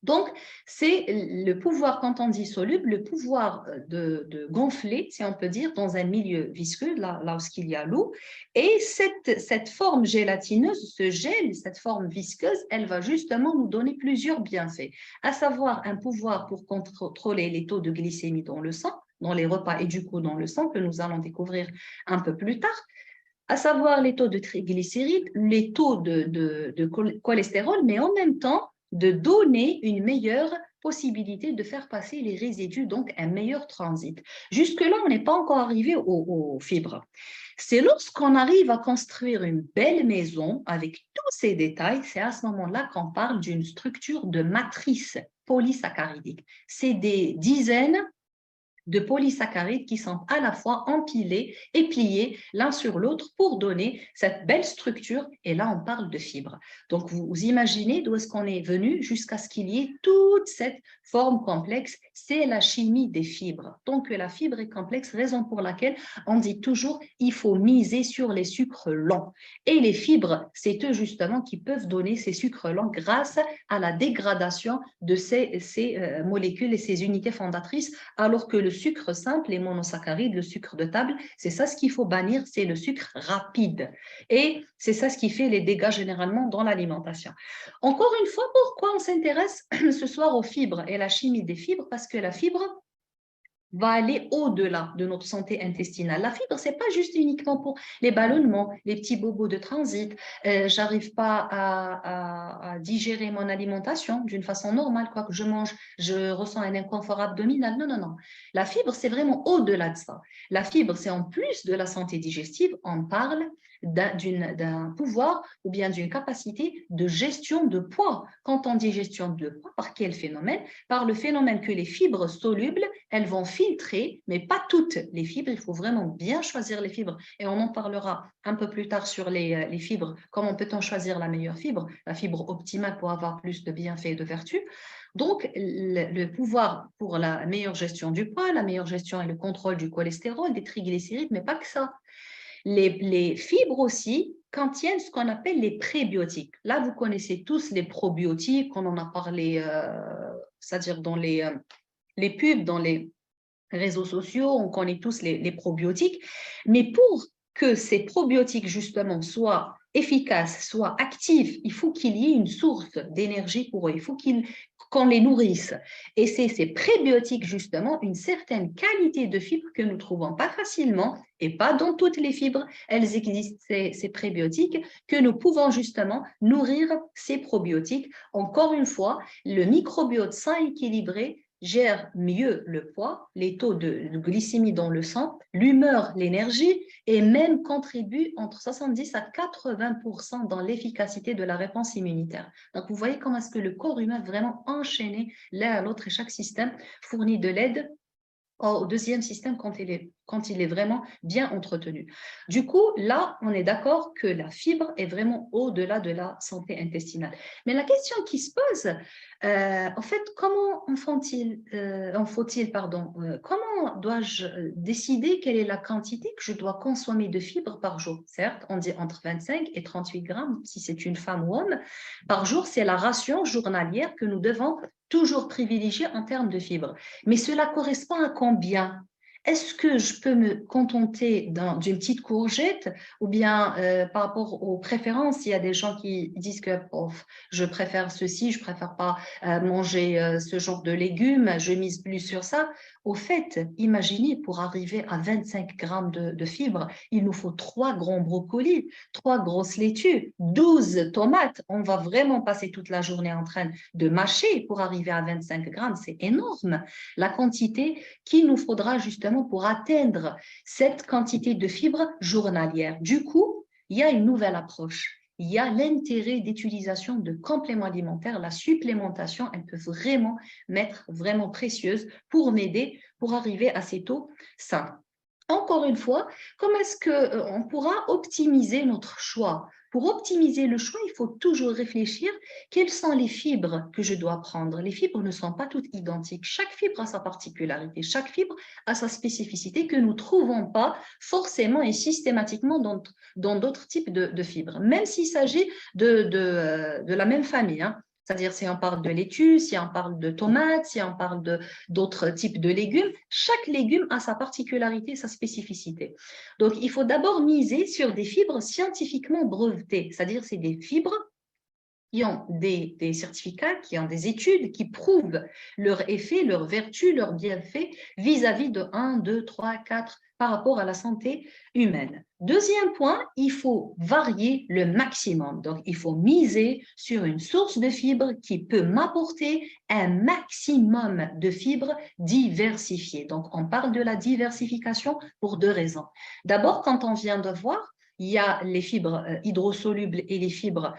Donc, c'est le pouvoir, quand on dit soluble, le pouvoir de gonfler, si on peut dire, dans un milieu visqueux, là où il y a l'eau. Et cette forme gélatineuse, ce gel, cette forme visqueuse, elle va justement nous donner plusieurs bienfaits, à savoir un pouvoir pour contrôler les taux de glycémie dans le sang, dans les repas et du coup dans le sang, que nous allons découvrir un peu plus tard, à savoir les taux de triglycérides, les taux de cholestérol, mais en même temps, de donner une meilleure possibilité de faire passer les résidus, donc un meilleur transit. Jusque-là, on n'est pas encore arrivé aux fibres. C'est lorsqu'on arrive à construire une belle maison avec tous ces détails, c'est à ce moment-là qu'on parle d'une structure de matrice polysaccharidique. C'est des dizaines de polysaccharides qui sont à la fois empilés et pliés l'un sur l'autre pour donner cette belle structure. Et là, on parle de fibres. Donc, vous imaginez d'où est-ce qu'on est venu jusqu'à ce qu'il y ait toute cette forme complexe. C'est la chimie des fibres. Donc, la fibre est complexe, raison pour laquelle on dit toujours il faut miser sur les sucres lents. Et les fibres, c'est eux justement qui peuvent donner ces sucres lents grâce à la dégradation de ces molécules et ces unités fondatrices, alors que le sucre simple, les monosaccharides, le sucre de table, c'est ça ce qu'il faut bannir, c'est le sucre rapide. Et c'est ça ce qui fait les dégâts généralement dans l'alimentation. Encore une fois, pourquoi on s'intéresse ce soir aux fibres et la chimie des fibres? Parce que la fibre va aller au-delà de notre santé intestinale. La fibre, c'est pas juste uniquement pour les ballonnements, les petits bobos de transit. J'arrive pas à digérer mon alimentation d'une façon normale, quoi que je mange, je ressens un inconfort abdominal. Non, non, non. La fibre, c'est vraiment au-delà de ça. La fibre, c'est en plus de la santé digestive, on parle d'un pouvoir ou bien d'une capacité de gestion de poids. Quand on dit gestion de poids, par quel phénomène? Par le phénomène que les fibres solubles, elles vont filtrer, mais pas toutes les fibres. Il faut vraiment bien choisir les fibres. Et on en parlera un peu plus tard sur les fibres. Comment peut-on choisir la meilleure fibre? La fibre optimale pour avoir plus de bienfaits et de vertus. Donc, le pouvoir pour la meilleure gestion du poids, la meilleure gestion et le contrôle du cholestérol, des triglycérides, mais pas que ça. Les fibres aussi contiennent ce qu'on appelle les prébiotiques. Là, vous connaissez tous les probiotiques, on en a parlé, c'est-à-dire dans les pubs, dans les réseaux sociaux, on connaît tous les probiotiques. Mais pour que ces probiotiques, justement, soient efficaces, soient actifs, il faut qu'il y ait une source d'énergie pour eux. Il faut qu'on les nourrisse. Et c'est ces prébiotiques, justement, une certaine qualité de fibres que nous ne trouvons pas facilement et pas dans toutes les fibres. Elles existent, ces prébiotiques, que nous pouvons justement nourrir ces probiotiques. Encore une fois, le microbiote sain et équilibré gère mieux le poids, les taux de glycémie dans le sang, l'humeur, l'énergie et même contribue entre 70 à 80% dans l'efficacité de la réponse immunitaire. Donc, vous voyez comment est-ce que le corps humain est vraiment enchaîné l'un à l'autre et chaque système fournit de l'aide au deuxième système quand il est vraiment bien entretenu. Du coup, là, on est d'accord que la fibre est vraiment au-delà de la santé intestinale. Mais la question qui se pose, en fait, comment comment dois-je décider quelle est la quantité que je dois consommer de fibres par jour? Certes, on dit entre 25 et 38 grammes, si c'est une femme ou homme, par jour, c'est la ration journalière que nous devons toujours privilégier en termes de fibres. Mais cela correspond à combien? Est-ce que je peux me contenter d'une petite courgette ou bien par rapport aux préférences, il y a des gens qui disent que je préfère ceci, je préfère pas manger ce genre de légumes, je mise plus sur ça. Au fait, imaginez, pour arriver à 25 grammes de fibres, il nous faut 3 grands brocolis, 3 grosses laitues, 12 tomates. On va vraiment passer toute la journée en train de mâcher pour arriver à 25 grammes. C'est énorme la quantité qu'il nous faudra justement pour atteindre cette quantité de fibres journalières. Du coup, il y a une nouvelle approche. Il y a l'intérêt d'utilisation de compléments alimentaires. La supplémentation, elle peut vraiment m'être vraiment précieuse pour m'aider pour arriver à ces taux sains. Encore une fois, comment est-ce qu'on pourra optimiser notre choix? Pour optimiser le choix, il faut toujours réfléchir quelles sont les fibres que je dois prendre. Les fibres ne sont pas toutes identiques. Chaque fibre a sa particularité, chaque fibre a sa spécificité que nous ne trouvons pas forcément et systématiquement dans d'autres types de fibres, même s'il s'agit de la même famille, hein. C'est-à-dire si on parle de laitue, si on parle de tomates, si on parle d'autres types de légumes, chaque légume a sa particularité, sa spécificité. Donc, il faut d'abord miser sur des fibres scientifiquement brevetées, c'est-à-dire c'est des fibres qui ont des certificats, qui ont des études qui prouvent leur effet, leur vertu, leur bienfait vis-à-vis de 1, 2, 3, 4 par rapport à la santé humaine. Deuxième point, il faut varier le maximum. Donc, il faut miser sur une source de fibres qui peut m'apporter un maximum de fibres diversifiées. Donc, on parle de la diversification pour 2 raisons. D'abord, quand on vient de voir, il y a les fibres hydrosolubles et les fibres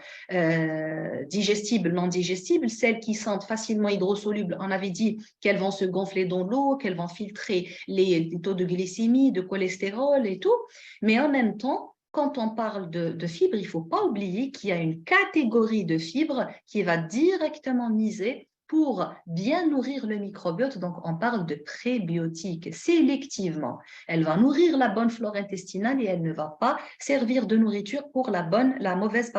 digestibles, non digestibles. Celles qui sont facilement hydrosolubles, on avait dit qu'elles vont se gonfler dans l'eau, qu'elles vont filtrer les taux de glycémie, de cholestérol et tout. Mais en même temps, quand on parle de fibres, il ne faut pas oublier qu'il y a une catégorie de fibres qui va directement miser pour bien nourrir le microbiote. Donc, on parle de prébiotiques sélectivement. Elle va nourrir la bonne flore intestinale et elle ne va pas servir de nourriture pour la mauvaise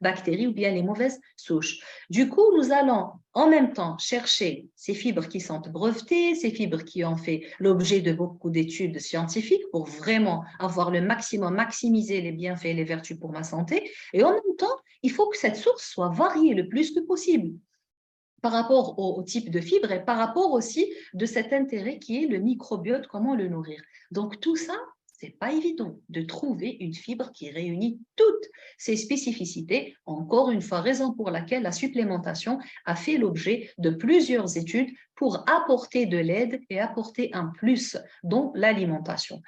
bactérie ou bien les mauvaises souches. Du coup, nous allons en même temps chercher ces fibres qui sont brevetées, ces fibres qui ont fait l'objet de beaucoup d'études scientifiques pour vraiment avoir le maximum, maximiser les bienfaits et les vertus pour ma santé. Et en même temps, il faut que cette source soit variée le plus que possible par rapport au type de fibre et par rapport aussi de cet intérêt qui est le microbiote, comment le nourrir. Donc tout ça, c'est pas évident de trouver une fibre qui réunit toutes ces spécificités. Encore une fois, raison pour laquelle la supplémentation a fait l'objet de plusieurs études pour apporter de l'aide et apporter un plus dans l'alimentation.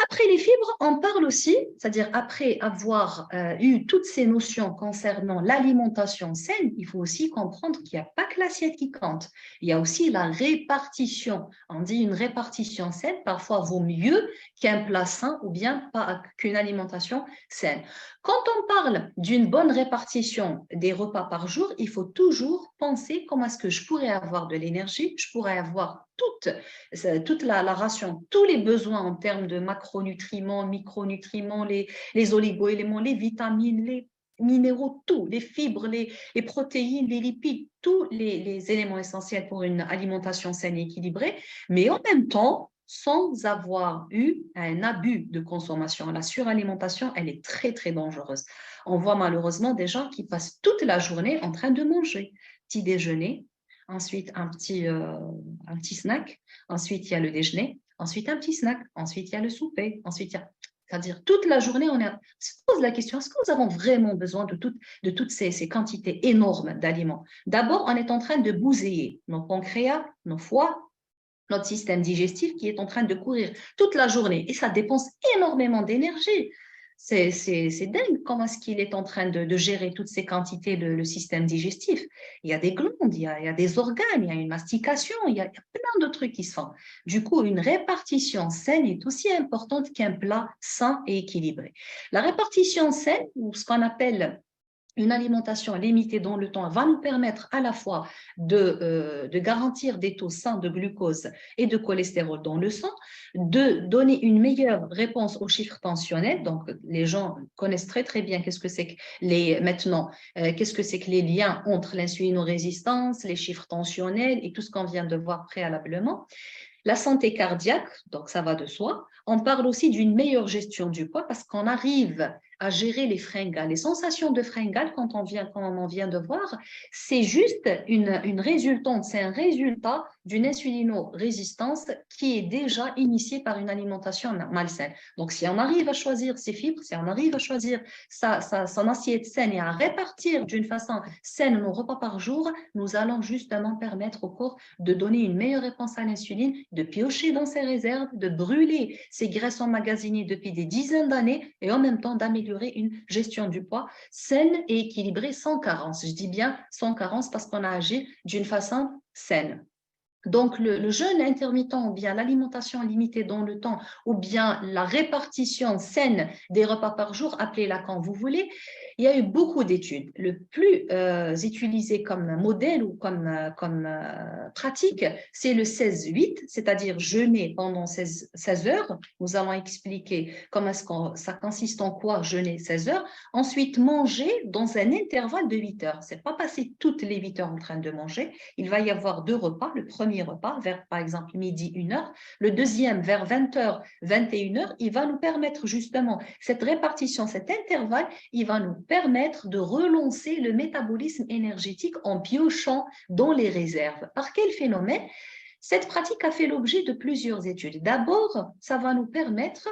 Après les fibres, on parle aussi, c'est-à-dire après avoir eu toutes ces notions concernant l'alimentation saine, il faut aussi comprendre qu'il n'y a pas que l'assiette qui compte. Il y a aussi la répartition. On dit une répartition saine, parfois vaut mieux qu'un plat sain ou bien qu'une alimentation saine. Quand on parle d'une bonne répartition des repas par jour, il faut toujours penser comment est-ce que je pourrais avoir de l'énergie, je pourrais avoir toute la ration, tous les besoins en termes de macronutriments, micronutriments, les oligo-éléments, les vitamines, les minéraux, tout, les fibres, les protéines, les lipides, tous les éléments essentiels pour une alimentation saine et équilibrée, mais en même temps, sans avoir eu un abus de consommation. La suralimentation, elle est très, très dangereuse. On voit malheureusement des gens qui passent toute la journée en train de manger. Petit déjeuner, ensuite un petit snack, ensuite il y a le déjeuner, ensuite un petit snack, ensuite il y a le souper, ensuite il y a... C'est-à-dire, toute la journée, on se pose la question, est-ce que nous avons vraiment besoin de toutes ces quantités énormes d'aliments? D'abord, on est en train de bousiller nos pancréas, nos foies, notre système digestif qui est en train de courir toute la journée et ça dépense énormément d'énergie. C'est dingue comment est-ce qu'il est en train de gérer toutes ces quantités, le système digestif. Il y a des glandes, il y a des organes, il y a une mastication, il y a plein de trucs qui se font. Du coup, une répartition saine est aussi importante qu'un plat sain et équilibré. La répartition saine, ou ce qu'on appelle une alimentation limitée dans le temps va nous permettre à la fois de garantir des taux sains de glucose et de cholestérol dans le sang, de donner une meilleure réponse aux chiffres tensionnels. Donc, les gens connaissent très, très bien qu'est-ce que c'est que qu'est-ce que c'est que les liens entre l'insulinorésistance, les chiffres tensionnels et tout ce qu'on vient de voir préalablement. La santé cardiaque, donc ça va de soi. On parle aussi d'une meilleure gestion du poids parce qu'on arrive à gérer les fringales. Les sensations de fringales, comme on vient de voir, c'est juste une résultante, c'est un résultat d'une insulino-résistance qui est déjà initiée par une alimentation malsaine. Donc, si on arrive à choisir ses fibres, si on arrive à choisir son assiette saine et à répartir d'une façon saine nos repas par jour, nous allons justement permettre au corps de donner une meilleure réponse à l'insuline, de piocher dans ses réserves, de brûler ses graisses emmagasinées depuis des dizaines d'années et en même temps d'améliorer une gestion du poids saine et équilibrée sans carence. Je dis bien sans carence parce qu'on a agi d'une façon saine. Donc, le jeûne intermittent ou bien l'alimentation limitée dans le temps ou bien la répartition saine des repas par jour, appelez-la quand vous voulez, il y a eu beaucoup d'études. Le plus utilisé comme modèle ou comme pratique, c'est le 16-8, c'est-à-dire jeûner pendant 16 heures. Nous allons expliquer comment ça consiste en quoi jeûner 16 heures. Ensuite, manger dans un intervalle de 8 heures. Ce n'est pas passer toutes les 8 heures en train de manger. Il va y avoir 2 repas. Le premier repas vers, par exemple, midi, 1 heure. Le deuxième vers 20 heures, 21 heures. Il va nous permettre justement cette répartition, cet intervalle, il va nous permettre de relancer le métabolisme énergétique en piochant dans les réserves. Par quel phénomène? Cette pratique a fait l'objet de plusieurs études. D'abord, ça va nous permettre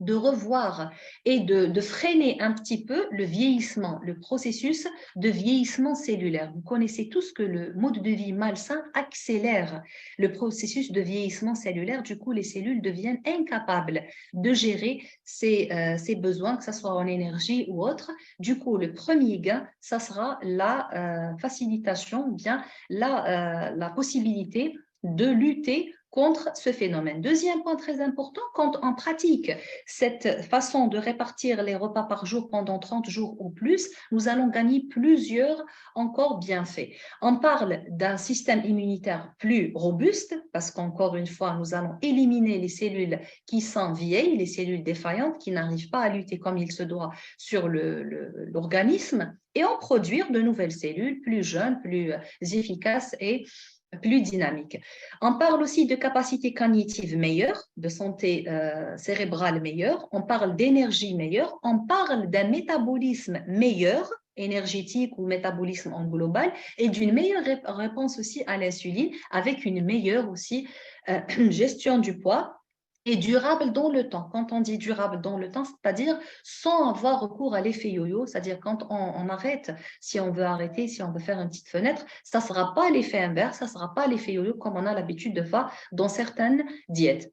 de revoir et de freiner un petit peu le vieillissement, le processus de vieillissement cellulaire. Vous connaissez tous que le mode de vie malsain accélère le processus de vieillissement cellulaire. Du coup, les cellules deviennent incapables de gérer ces besoins, que ce soit en énergie ou autre. Du coup, le premier gain, ça sera la facilitation, bien la possibilité de lutter contre ce phénomène. Deuxième point très important, quand on pratique cette façon de répartir les repas par jour pendant 30 jours ou plus, nous allons gagner plusieurs encore bienfaits. On parle d'un système immunitaire plus robuste parce qu'encore une fois, nous allons éliminer les cellules qui sont vieilles, les cellules défaillantes qui n'arrivent pas à lutter comme il se doit sur l'organisme et en produire de nouvelles cellules plus jeunes, plus efficaces et plus dynamique. On parle aussi de capacité cognitive meilleure, de santé cérébrale meilleure, on parle d'énergie meilleure, on parle d'un métabolisme meilleur, énergétique ou métabolisme en global, et d'une meilleure réponse aussi à l'insuline, avec une meilleure aussi gestion du poids et durable dans le temps. Quand on dit durable dans le temps, c'est-à-dire sans avoir recours à l'effet yo-yo, c'est-à-dire quand on arrête, si on veut arrêter, si on veut faire une petite fenêtre, ça ne sera pas l'effet inverse, ça ne sera pas l'effet yo-yo comme on a l'habitude de voir dans certaines diètes.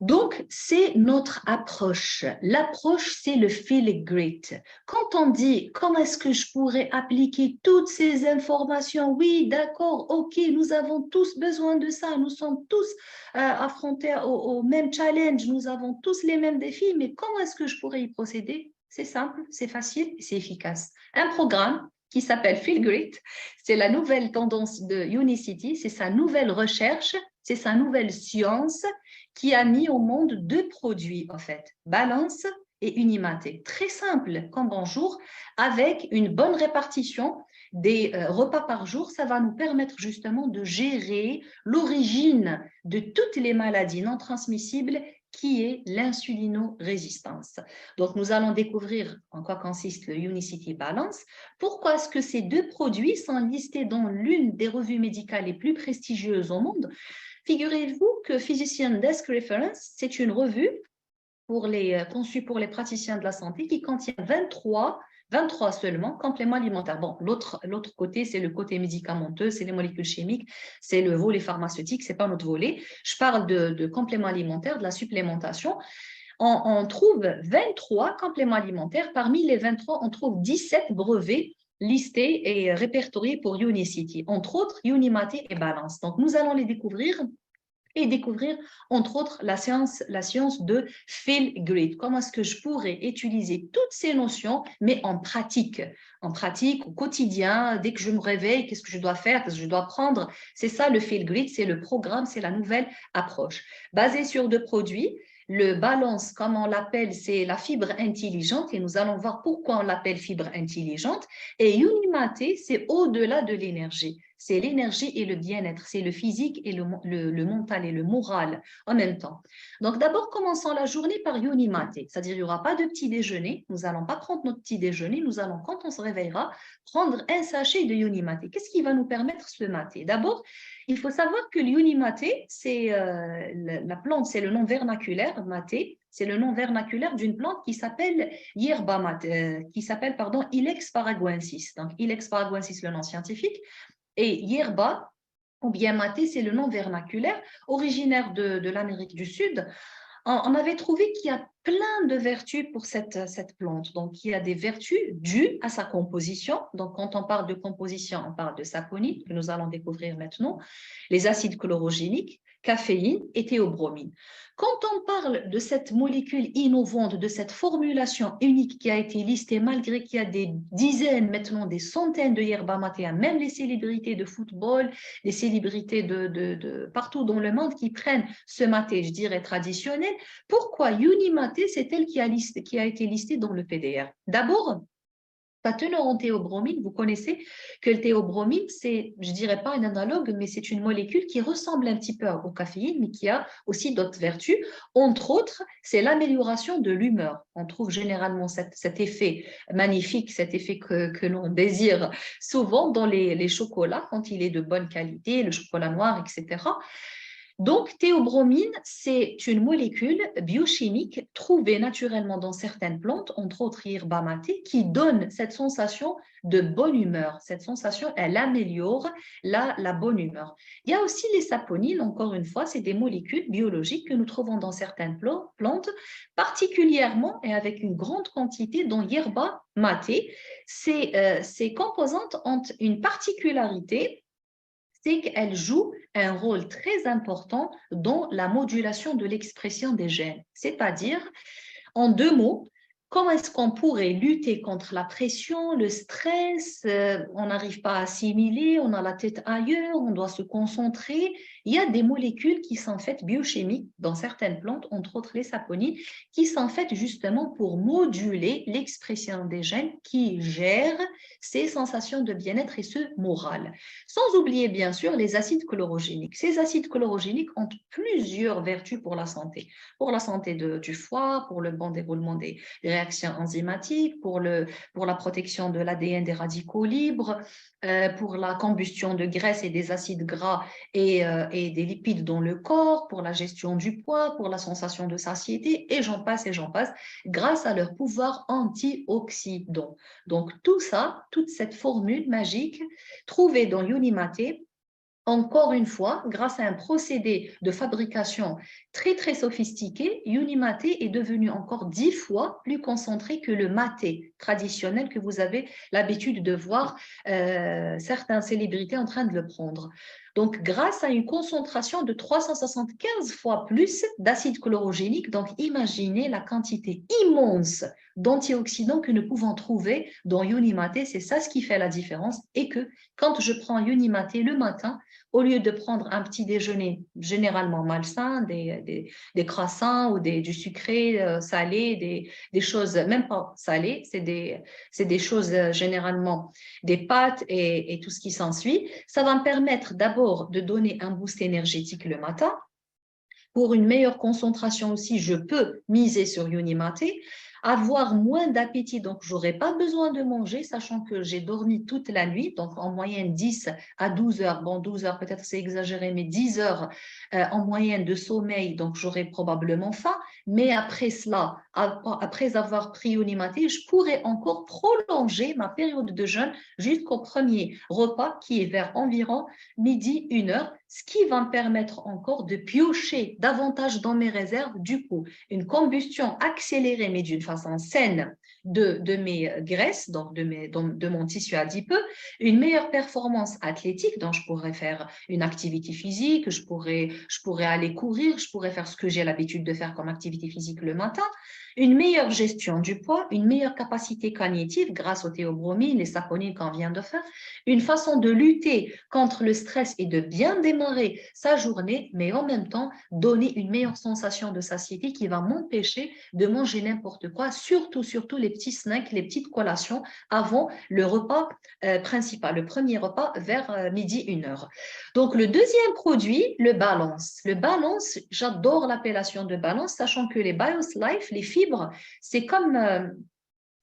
Donc, c'est notre approche. L'approche, c'est le feel great. Quand on dit comment est-ce que je pourrais appliquer toutes ces informations, oui, d'accord, ok, nous avons tous besoin de ça, nous sommes tous affrontés au même challenge, nous avons tous les mêmes défis, mais comment est-ce que je pourrais y procéder? C'est simple, c'est facile, c'est efficace. Un programme qui s'appelle Feel Great, c'est la nouvelle tendance de Unicity, c'est sa nouvelle recherche, c'est sa nouvelle science qui a mis au monde 2 produits, en fait, Balance et Unimaté. Très simple comme bonjour, avec une bonne répartition des repas par jour, ça va nous permettre justement de gérer l'origine de toutes les maladies non transmissibles qui est l'insulino-résistance. Donc, nous allons découvrir en quoi consiste le Unicity Balance. Pourquoi est-ce que ces 2 produits sont listés dans l'une des revues médicales les plus prestigieuses au monde? Figurez-vous que Physician Desk Reference, c'est une revue conçue pour les praticiens de la santé qui contient 23 seulement compléments alimentaires. Bon, l'autre côté, c'est le côté médicamenteux, c'est les molécules chimiques, c'est le volet pharmaceutique, ce n'est pas notre volet. Je parle de compléments alimentaires, de la supplémentation. On trouve 23 compléments alimentaires. Parmi les 23, on trouve 17 brevets listés et répertoriés pour Unicity, entre autres Unimaté et Balance. Donc, nous allons les découvrir et découvrir, entre autres, la science de Feel Great. Comment est-ce que je pourrais utiliser toutes ces notions, mais en pratique, au quotidien, dès que je me réveille, qu'est-ce que je dois faire, qu'est-ce que je dois prendre. C'est ça le Feel Great, c'est le programme, c'est la nouvelle approche. Basée sur 2 produits, le Balance, comme on l'appelle, c'est la fibre intelligente et nous allons voir pourquoi on l'appelle fibre intelligente. Et Unimaté, c'est au-delà de l'énergie. c'est l'énergie et le bien-être, c'est le physique et le mental et le moral en même temps. Donc d'abord, commençons la journée par Yoni Maté, c'est-à-dire il n'y aura pas de petit déjeuner, nous n'allons pas prendre notre petit déjeuner, nous allons, quand on se réveillera, prendre un sachet de Yoni Maté. Qu'est-ce qui va nous permettre ce maté? D'abord, il faut savoir que le Yoni Maté, c'est la plante, c'est le nom vernaculaire, maté, c'est le nom vernaculaire d'une plante qui s'appelle Yerba Mate, qui s'appelle, pardon, Ilex paraguensis. Donc, Ilex paraguensis, le nom scientifique, et Yerba, ou bien maté, c'est le nom vernaculaire, originaire de l'Amérique du Sud. On avait trouvé qu'il y a plein de vertus pour cette plante. Donc, il y a des vertus dues à sa composition. Donc, quand on parle de composition, on parle de saponine, que nous allons découvrir maintenant, les acides chlorogéniques, caféine et théobromine. Quand on parle de cette molécule innovante, de cette formulation unique qui a été listée, malgré qu'il y a des dizaines, maintenant des centaines de yerba maté, même les célébrités de football, les célébrités de partout dans le monde qui prennent ce maté, je dirais traditionnel, pourquoi Yuni Maté, c'est elle qui a été listée dans le PDR? D'abord, sa teneur en théobromine, vous connaissez que le théobromine, c'est, je ne dirais pas un analogue, mais c'est une molécule qui ressemble un petit peu au caféine, mais qui a aussi d'autres vertus. Entre autres, c'est l'amélioration de l'humeur. On trouve généralement cet effet magnifique, cet effet que l'on désire souvent dans les chocolats, quand il est de bonne qualité, le chocolat noir, etc. Donc, théobromine, c'est une molécule biochimique trouvée naturellement dans certaines plantes, entre autres yerba maté, qui donne cette sensation de bonne humeur. Cette sensation, elle améliore la bonne humeur. Il y a aussi les saponines, encore une fois, c'est des molécules biologiques que nous trouvons dans certaines plantes, particulièrement et avec une grande quantité dans yerba maté. Ces composantes ont une particularité, c'est qu'elle joue un rôle très important dans la modulation de l'expression des gènes. C'est-à-dire, en deux mots, comment est-ce qu'on pourrait lutter contre la pression, le stress, on n'arrive pas à assimiler, on a la tête ailleurs, on doit se concentrer. Il y a des molécules qui sont faites biochimiques dans certaines plantes, entre autres les saponines, qui sont faites justement pour moduler l'expression des gènes qui gèrent ces sensations de bien-être et ce moral. Sans oublier bien sûr les acides chlorogéniques. Ces acides chlorogéniques ont plusieurs vertus pour la santé du foie, pour le bon déroulement des réactions enzymatiques, pour la protection de l'ADN des radicaux libres, pour la combustion de graisse et des acides gras et des lipides dans le corps, pour la gestion du poids, pour la sensation de satiété, et j'en passe, grâce à leur pouvoir antioxydant. Donc tout ça, toute cette formule magique trouvée dans Yoni Maté, encore une fois, grâce à un procédé de fabrication très très sophistiqué, Yuni Maté est devenu encore 10 fois plus concentré que le maté traditionnel que vous avez l'habitude de voir certaines célébrités en train de le prendre. Donc, grâce à une concentration de 375 fois plus d'acide chlorogénique, donc imaginez la quantité immense d'antioxydants que nous pouvons trouver dans Yuni Maté. C'est ça ce qui fait la différence, et que quand je prends Yuni Maté le matin, au lieu de prendre un petit déjeuner généralement malsain, des croissants ou du sucré salé, des choses même pas salées, c'est des choses généralement des pâtes et tout ce qui s'ensuit. Ça va me permettre d'abord de donner un boost énergétique le matin. Pour une meilleure concentration aussi, je peux miser sur Yoni Maté, avoir moins d'appétit, donc je n'aurai pas besoin de manger, sachant que j'ai dormi toute la nuit, donc en moyenne 10 à 12 heures, bon 12 heures peut-être c'est exagéré, mais 10 heures en moyenne de sommeil, donc j'aurai probablement faim, mais après cela, après avoir pris Yoni Maté, je pourrais encore prolonger ma période de jeûne jusqu'au premier repas qui est vers environ midi, 1 heure, ce qui va me permettre encore de piocher davantage dans mes réserves, du coup, une combustion accélérée, mais d'une façon saine de mes graisses, donc de mon tissu adipeux, une meilleure performance athlétique, donc je pourrais faire une activité physique, je pourrais aller courir, je pourrais faire ce que j'ai l'habitude de faire comme activité physique le matin, une meilleure gestion du poids, une meilleure capacité cognitive grâce aux théobromines, les saponines qu'on vient de faire, une façon de lutter contre le stress et de bien démarrer sa journée, mais en même temps donner une meilleure sensation de satiété qui va m'empêcher de manger n'importe quoi, surtout les petits snacks, les petites collations avant le repas principal, le premier repas vers midi, 1 heure. Donc, le deuxième produit, le balance. Le balance, j'adore l'appellation de balance, sachant que les BioSlife, les fibres, c'est comme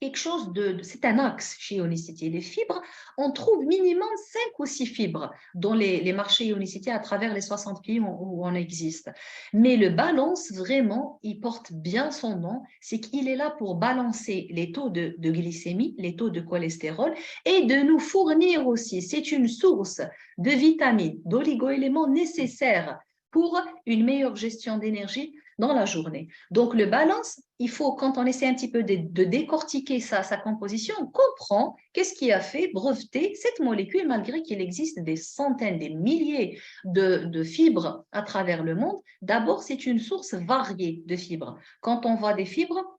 quelque chose c'est un axe chez Ionicity. Les fibres, on trouve minimum 5 ou 6 fibres dans les marchés Ionicity à travers les 60 pays où on existe. Mais le balance, vraiment, il porte bien son nom, c'est qu'il est là pour balancer les taux de glycémie, les taux de cholestérol et de nous fournir aussi, c'est une source de vitamines, d'oligo-éléments nécessaires pour une meilleure gestion d'énergie dans la journée. Donc, le balance, il faut, quand on essaie un petit peu de décortiquer sa composition, on comprend qu'est-ce qui a fait breveter cette molécule, malgré qu'il existe des centaines, des milliers de fibres à travers le monde. D'abord, c'est une source variée de fibres. Quand on voit des fibres,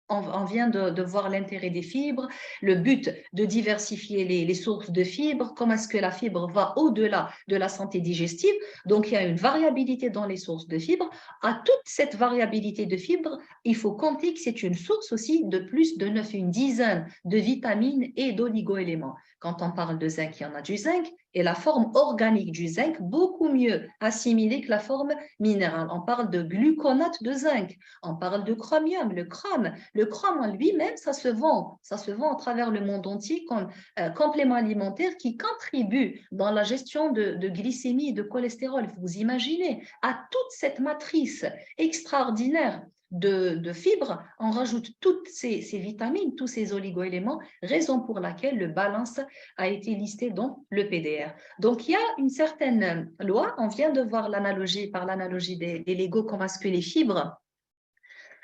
on vient de voir l'intérêt des fibres, le but de diversifier les sources de fibres, comment est-ce que la fibre va au-delà de la santé digestive. Donc, il y a une variabilité dans les sources de fibres. À toute cette variabilité de fibres, il faut compter que c'est une source aussi de plus de 9, une dizaine de vitamines et d'oligo-éléments. Quand on parle de zinc, il y en a du zinc et la forme organique du zinc, beaucoup mieux assimilée que la forme minérale. On parle de gluconate de zinc, on parle de chromium, le chrome. Le chrome en lui-même, ça se vend à travers le monde entier comme complément alimentaire qui contribue dans la gestion de glycémie et de cholestérol. Vous imaginez, à toute cette matrice extraordinaire de fibres, on rajoute toutes ces vitamines, tous ces oligo-éléments, raison pour laquelle le balance a été listé dans le PDR. Donc, il y a une certaine loi, on vient de voir l'analogie, par l'analogie des Legos, comment est-ce que les fibres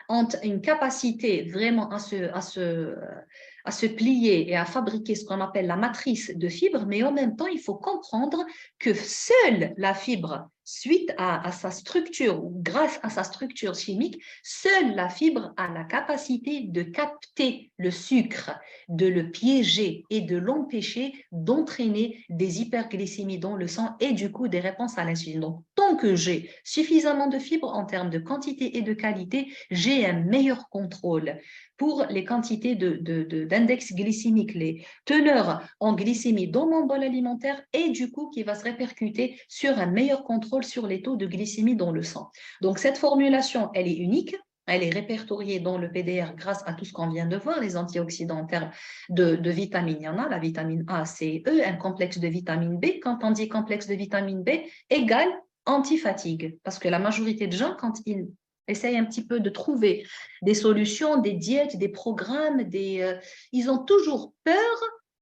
ont une capacité vraiment à se plier et à fabriquer ce qu'on appelle la matrice de fibres, mais en même temps, il faut comprendre que seule la fibre, suite à sa structure ou grâce à sa structure chimique, seule la fibre a la capacité de capter le sucre, de le piéger et de l'empêcher d'entraîner des hyperglycémies dans le sang et du coup des réponses à l'insuline. Donc, tant que j'ai suffisamment de fibres en termes de quantité et de qualité, j'ai un meilleur contrôle pour les quantités d'index glycémique, les teneurs en glycémie dans mon bol alimentaire et du coup qui va se répercuter sur un meilleur contrôle sur les taux de glycémie dans le sang. Donc cette formulation, elle est unique. Elle est répertoriée dans le PDR grâce à tout ce qu'on vient de voir, les antioxydants en termes de vitamines. Il y en a, la vitamine A, C, E, un complexe de vitamine B. Quand on dit complexe de vitamine B, égale anti-fatigue. Parce que la majorité de gens, quand ils essayent un petit peu de trouver des solutions, des diètes, des programmes, ils ont toujours peur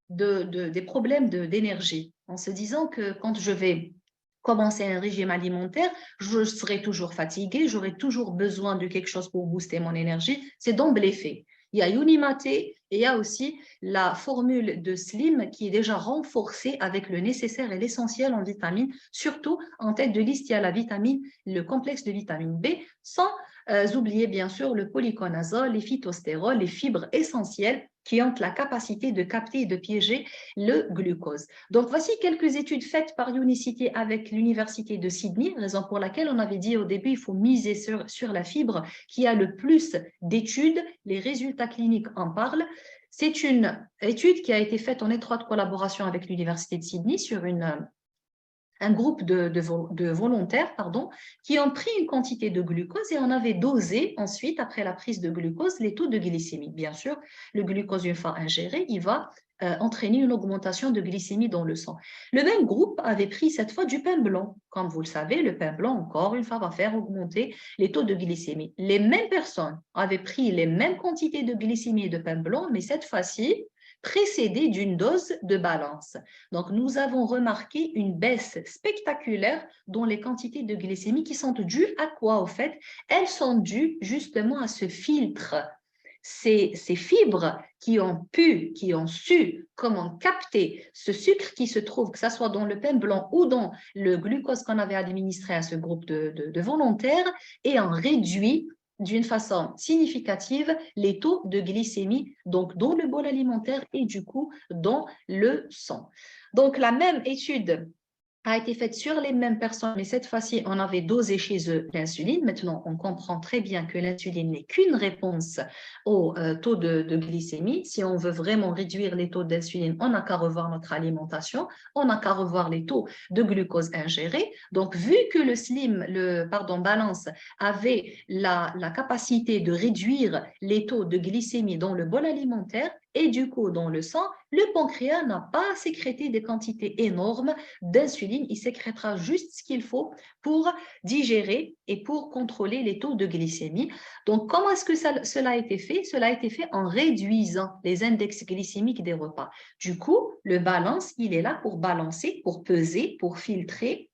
des problèmes d'énergie, en se disant que quand je vais commencer un régime alimentaire, je serai toujours fatiguée, j'aurai toujours besoin de quelque chose pour booster mon énergie. C'est d'emblée fait. Il y a Unimate et il y a aussi la formule de Slim qui est déjà renforcée avec le nécessaire et l'essentiel en vitamines. Surtout, en tête de liste, il y a la vitamine, le complexe de vitamine B, sans oublier bien sûr le polyconazole, les phytostérols, les fibres essentielles qui ont la capacité de capter et de piéger le glucose. Donc, voici quelques études faites par Unicity avec l'Université de Sydney, raison pour laquelle on avait dit au début, il faut miser sur la fibre qui a le plus d'études. Les résultats cliniques en parlent. C'est une étude qui a été faite en étroite collaboration avec l'Université de Sydney sur un groupe de volontaires qui ont pris une quantité de glucose et on avait dosé ensuite, après la prise de glucose, les taux de glycémie. Bien sûr, le glucose, une fois ingéré, il va entraîner une augmentation de glycémie dans le sang. Le même groupe avait pris cette fois du pain blanc. Comme vous le savez, le pain blanc, encore une fois, va faire augmenter les taux de glycémie. Les mêmes personnes avaient pris les mêmes quantités de glycémie et de pain blanc, mais cette fois-ci, précédée d'une dose de balance. Donc, nous avons remarqué une baisse spectaculaire dans les quantités de glycémie qui sont dues à quoi, au fait? Elles sont dues justement à ce filtre. Ces fibres qui ont su comment capter ce sucre qui se trouve, que ce soit dans le pain blanc ou dans le glucose qu'on avait administré à ce groupe de volontaires, et ont réduit d'une façon significative les taux de glycémie donc dans le bol alimentaire et du coup dans le sang. Donc la même étude a été faite sur les mêmes personnes, mais cette fois-ci, on avait dosé chez eux l'insuline. Maintenant, on comprend très bien que l'insuline n'est qu'une réponse au taux de glycémie. Si on veut vraiment réduire les taux d'insuline, on n'a qu'à revoir notre alimentation, on n'a qu'à revoir les taux de glucose ingérés. Donc, vu que Balance avait la capacité de réduire les taux de glycémie dans le bol alimentaire et du coup dans le sang, le pancréas n'a pas sécrété des quantités énormes d'insuline, il sécrétera juste ce qu'il faut pour digérer et pour contrôler les taux de glycémie. Donc, comment est-ce que cela a été fait? Cela a été fait en réduisant les index glycémiques des repas. Du coup, le balance, il est là pour balancer, pour peser, pour filtrer,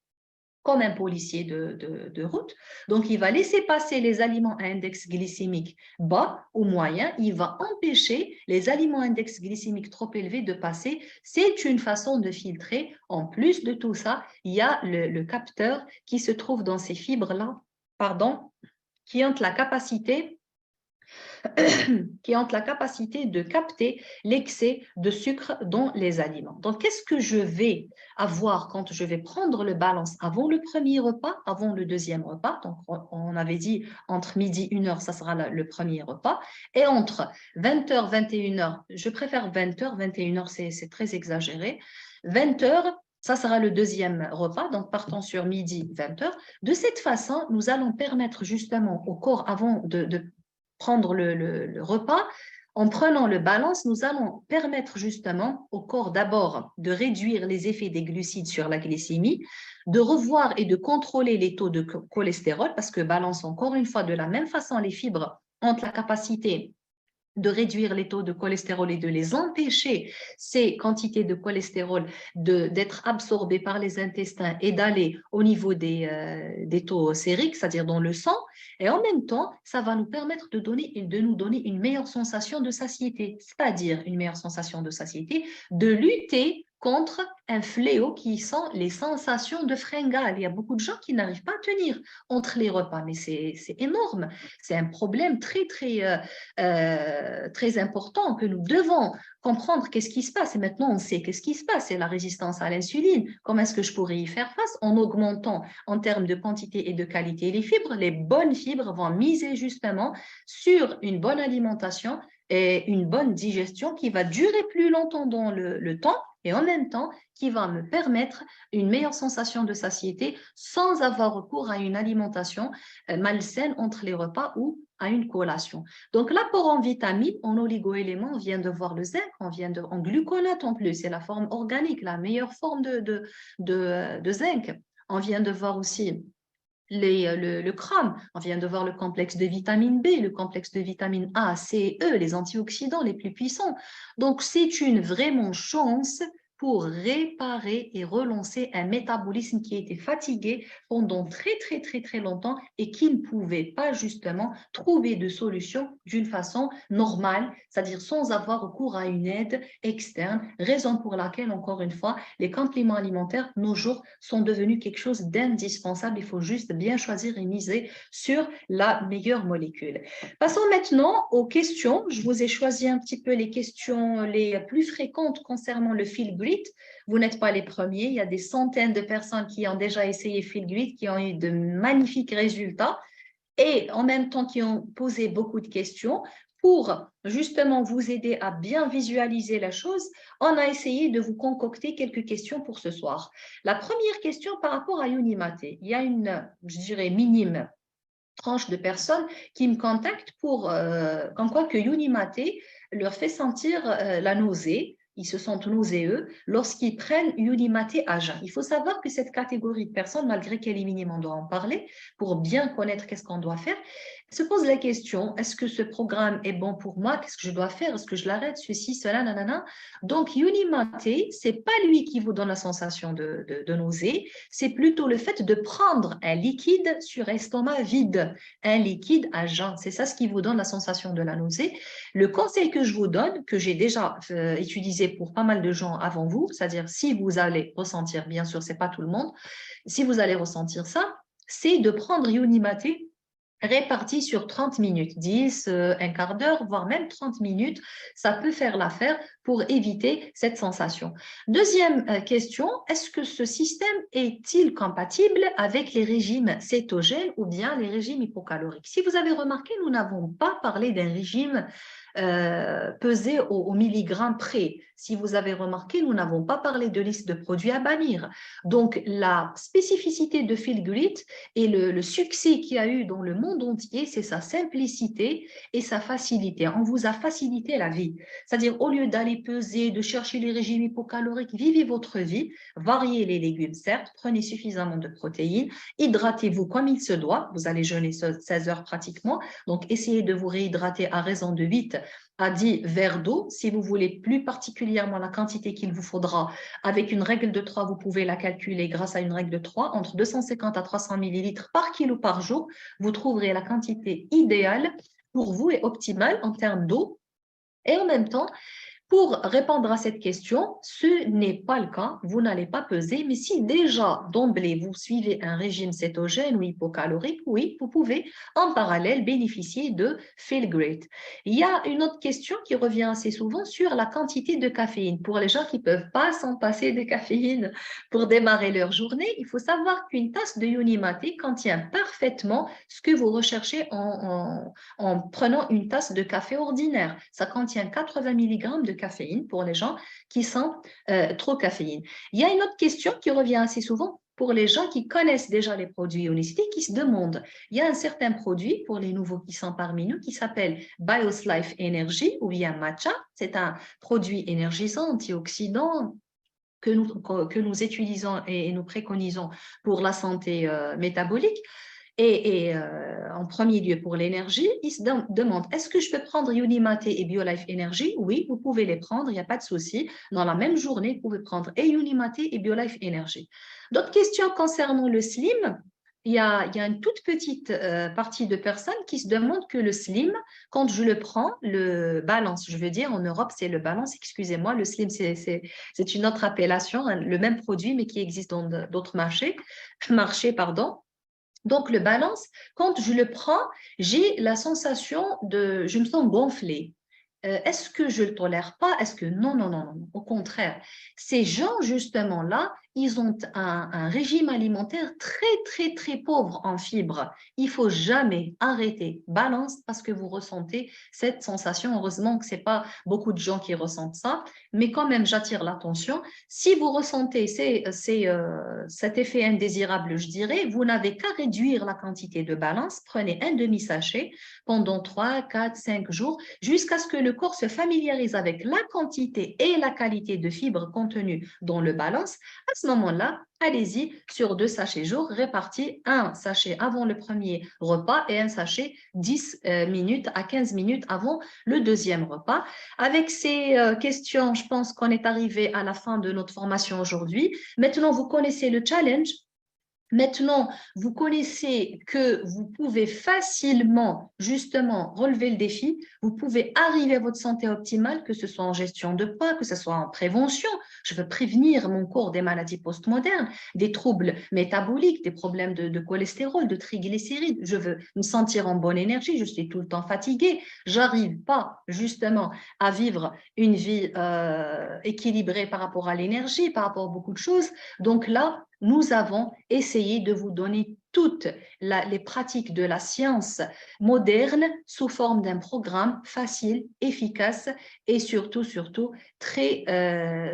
comme un policier de route. Donc, il va laisser passer les aliments à index glycémique bas ou moyen. Il va empêcher les aliments à index glycémique trop élevé de passer. C'est une façon de filtrer. En plus de tout ça, il y a le capteur qui se trouve dans ces fibres-là, qui ont la capacité de capter l'excès de sucre dans les aliments. Donc, qu'est-ce que je vais avoir quand je vais prendre le balance avant le premier repas, avant le deuxième repas? Donc, on avait dit entre midi et 1h, ça sera le premier repas. Et entre 20h, 21h, je préfère 20h, 21h, c'est très exagéré. 20h, ça sera le deuxième repas, donc partons sur midi, 20h. De cette façon, nous allons permettre justement au corps, avant de prendre le repas, en prenant le balance, nous allons permettre justement au corps d'abord de réduire les effets des glucides sur la glycémie, de revoir et de contrôler les taux de cholestérol, parce que balance, encore une fois, de la même façon, les fibres ont la capacité de réduire les taux de cholestérol et de les empêcher, ces quantités de cholestérol, d'être absorbées par les intestins et d'aller au niveau des taux sériques, c'est-à-dire dans le sang. Et en même temps, ça va nous permettre de nous donner une meilleure sensation de satiété, c'est-à-dire une meilleure sensation de satiété, de lutter contre un fléau qui sont les sensations de fringale. Il y a beaucoup de gens qui n'arrivent pas à tenir entre les repas, mais c'est énorme. C'est un problème très important que nous devons comprendre qu'est-ce qui se passe. Et maintenant, on sait qu'est-ce qui se passe. C'est la résistance à l'insuline. Comment est-ce que je pourrais y faire face? En augmentant en termes de quantité et de qualité les fibres. Les bonnes fibres vont miser justement sur une bonne alimentation et une bonne digestion qui va durer plus longtemps dans le temps et en même temps qui va me permettre une meilleure sensation de satiété sans avoir recours à une alimentation malsaine entre les repas ou à une collation. Donc, l'apport en vitamines, en oligo-éléments, on vient de voir le zinc, en gluconate en plus, c'est la forme organique, la meilleure forme de zinc. On vient de voir aussi le chrome, on vient de voir le complexe de vitamine B, le complexe de vitamine A, C, E, les antioxydants les plus puissants. Donc, c'est une vraiment chance pour réparer et relancer un métabolisme qui était fatigué pendant très longtemps et qui ne pouvait pas justement trouver de solution d'une façon normale, c'est-à-dire sans avoir recours à une aide externe, raison pour laquelle, encore une fois, les compléments alimentaires, nos jours, sont devenus quelque chose d'indispensable. Il faut juste bien choisir et miser sur la meilleure molécule. Passons maintenant aux questions. Je vous ai choisi un petit peu les questions les plus fréquentes concernant le feel grit. Vous n'êtes pas les premiers. Il y a des centaines de personnes qui ont déjà essayé feel grit, qui ont eu de magnifiques résultats et en même temps qui ont posé beaucoup de questions. Pour justement vous aider à bien visualiser la chose, on a essayé de vous concocter quelques questions pour ce soir. La première question par rapport à Unimate. Il y a une, je dirais, minime tranche de personnes qui me contactent pour, comme quoi que Unimate leur fait sentir la nausée. Ils se sentent nauséeux lorsqu'ils prennent Unimate à jeun. Il faut savoir que cette catégorie de personnes, malgré qu'elle est minime, on doit en parler pour bien connaître qu'est-ce qu'on doit faire, se pose la question, est-ce que ce programme est bon pour moi? Qu'est-ce que je dois faire? Est-ce que je l'arrête? Ceci, cela, nanana. Donc, Unimate, ce n'est pas lui qui vous donne la sensation de nausée, c'est plutôt le fait de prendre un liquide sur estomac vide, un liquide à jeun. C'est ça ce qui vous donne la sensation de la nausée. Le conseil que je vous donne, que j'ai déjà utilisé pour pas mal de gens avant vous, c'est-à-dire si vous allez ressentir, bien sûr, ce n'est pas tout le monde, si vous allez ressentir ça, c'est de prendre Unimate répartis sur 30 minutes, 10, un quart d'heure, voire même 30 minutes, ça peut faire l'affaire pour éviter cette sensation. Deuxième question, est-ce que ce système est-il compatible avec les régimes cétogènes ou bien les régimes hypocaloriques? Si vous avez remarqué, nous n'avons pas parlé d'un régime pesé au milligramme près. Si vous avez remarqué, nous n'avons pas parlé de liste de produits à bannir. Donc, la spécificité de Feel Great et le succès qu'il y a eu dans le monde entier, c'est sa simplicité et sa facilité. On vous a facilité la vie. C'est-à-dire, au lieu d'aller peser, de chercher les régimes hypocaloriques, vivez votre vie, variez les légumes, certes, prenez suffisamment de protéines, hydratez-vous comme il se doit. Vous allez jeûner 16 heures pratiquement, donc essayez de vous réhydrater à raison de 8 à 10 verres d'eau. Si vous voulez plus particulièrement la quantité qu'il vous faudra, avec une règle de 3, vous pouvez la calculer grâce à une règle de 3, entre 250 à 300 millilitres par kilo par jour, vous trouverez la quantité idéale pour vous et optimale en termes d'eau. Et en même temps, pour répondre à cette question, ce n'est pas le cas, vous n'allez pas peser, mais si déjà d'emblée vous suivez un régime cétogène ou hypocalorique, oui, vous pouvez en parallèle bénéficier de Feel Great. Il y a une autre question qui revient assez souvent sur la quantité de caféine. Pour les gens qui ne peuvent pas s'en passer de caféine pour démarrer leur journée, il faut savoir qu'une tasse de Yoni Maté contient parfaitement ce que vous recherchez en prenant une tasse de café ordinaire. Ça contient 80 mg de caféine pour les gens qui sont trop caféine. Il y a une autre question qui revient assez souvent pour les gens qui connaissent déjà les produits Ionicity, qui se demandent, il y a un certain produit pour les nouveaux qui sont parmi nous qui s'appelle Bios Life Energy ou bien Matcha. C'est un produit énergisant, antioxydant, que nous utilisons et nous préconisons pour la santé métabolique. Et en premier lieu, pour l'énergie, ils se demandent, est-ce que je peux prendre Unimaté et BioLife Energy? Oui, vous pouvez les prendre, il n'y a pas de souci. Dans la même journée, vous pouvez prendre et Unimaté et BioLife Energy. D'autres questions concernant le slim? Il y a une toute petite partie de personnes qui se demandent que le slim, quand je le prends, le balance, je veux dire, en Europe, c'est le balance, excusez-moi, le slim, c'est une autre appellation, hein, le même produit, mais qui existe dans d'autres marchés, pardon. Donc, le balance, quand je le prends, j'ai la sensation je me sens gonflée. Est-ce que je ne le tolère pas? Est-ce que non, non, non, non, au contraire. Ces gens, justement, là, ils ont un régime alimentaire très, très, très pauvre en fibres. Il ne faut jamais arrêter balance parce que vous ressentez cette sensation. Heureusement que ce n'est pas beaucoup de gens qui ressentent ça, mais quand même, j'attire l'attention. Si vous ressentez cet effet indésirable, je dirais, vous n'avez qu'à réduire la quantité de balance. Prenez un demi-sachet pendant 3, 4, 5 jours jusqu'à ce que le corps se familiarise avec la quantité et la qualité de fibres contenues dans le balance. À ce moment-là, allez-y sur 2 sachets jour, répartis un sachet avant le premier repas et un sachet 10 minutes à 15 minutes avant le deuxième repas. Avec ces questions, je pense qu'on est arrivé à la fin de notre formation aujourd'hui. Maintenant, vous connaissez le challenge. Maintenant, vous connaissez que vous pouvez facilement, justement, relever le défi. Vous pouvez arriver à votre santé optimale, que ce soit en gestion de poids, que ce soit en prévention. Je veux prévenir mon corps des maladies postmodernes, des troubles métaboliques, des problèmes de cholestérol, de triglycérides. Je veux me sentir en bonne énergie. Je suis tout le temps fatiguée. J'arrive pas, justement, à vivre une vie équilibrée par rapport à l'énergie, par rapport à beaucoup de choses. Donc là, nous avons essayé de vous donner toutes les pratiques de la science moderne sous forme d'un programme facile, efficace et surtout très,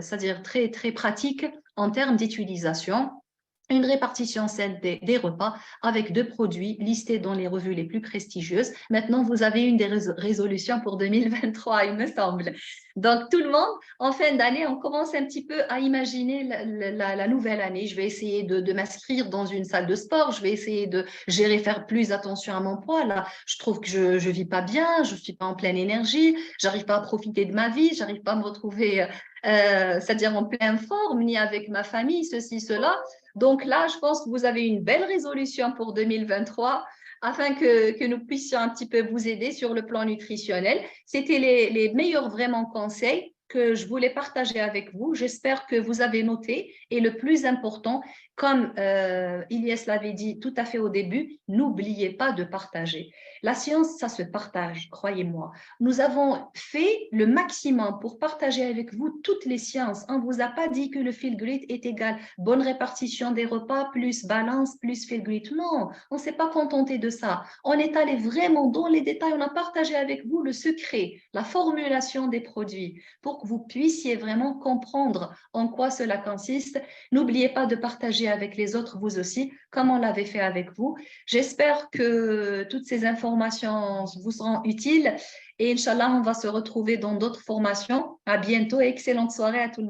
c'est-à-dire très, très pratique en termes d'utilisation. Une répartition saine des repas avec 2 produits listés dans les revues les plus prestigieuses. Maintenant, vous avez une des résolutions pour 2023, il me semble. Donc, tout le monde, en fin d'année, on commence un petit peu à imaginer la nouvelle année. Je vais essayer de m'inscrire dans une salle de sport. Je vais essayer de gérer, faire plus attention à mon poids. Là, je trouve que je ne vis pas bien, je ne suis pas en pleine énergie, j'arrive pas à profiter de ma vie, j'arrive pas à me retrouver, c'est-à-dire en pleine forme, ni avec ma famille, ceci, cela. Donc là, je pense que vous avez une belle résolution pour 2023 afin que nous puissions un petit peu vous aider sur le plan nutritionnel. C'était les meilleurs vraiment conseils que je voulais partager avec vous. J'espère que vous avez noté. Et le plus important, comme Ilyes l'avait dit tout à fait au début, n'oubliez pas de partager. La science, ça se partage, croyez-moi. Nous avons fait le maximum pour partager avec vous toutes les sciences. On ne vous a pas dit que le feel grid est égal bonne répartition des repas plus balance plus feel grid. Non, on ne s'est pas contenté de ça. On est allé vraiment dans les détails. On a partagé avec vous le secret, la formulation des produits pour que vous puissiez vraiment comprendre en quoi cela consiste. N'oubliez pas de partager avec les autres, vous aussi, comme on l'avait fait avec vous. J'espère que toutes ces informations vous seront utiles et Inch'Allah, on va se retrouver dans d'autres formations. À bientôt et excellente soirée à tout le monde.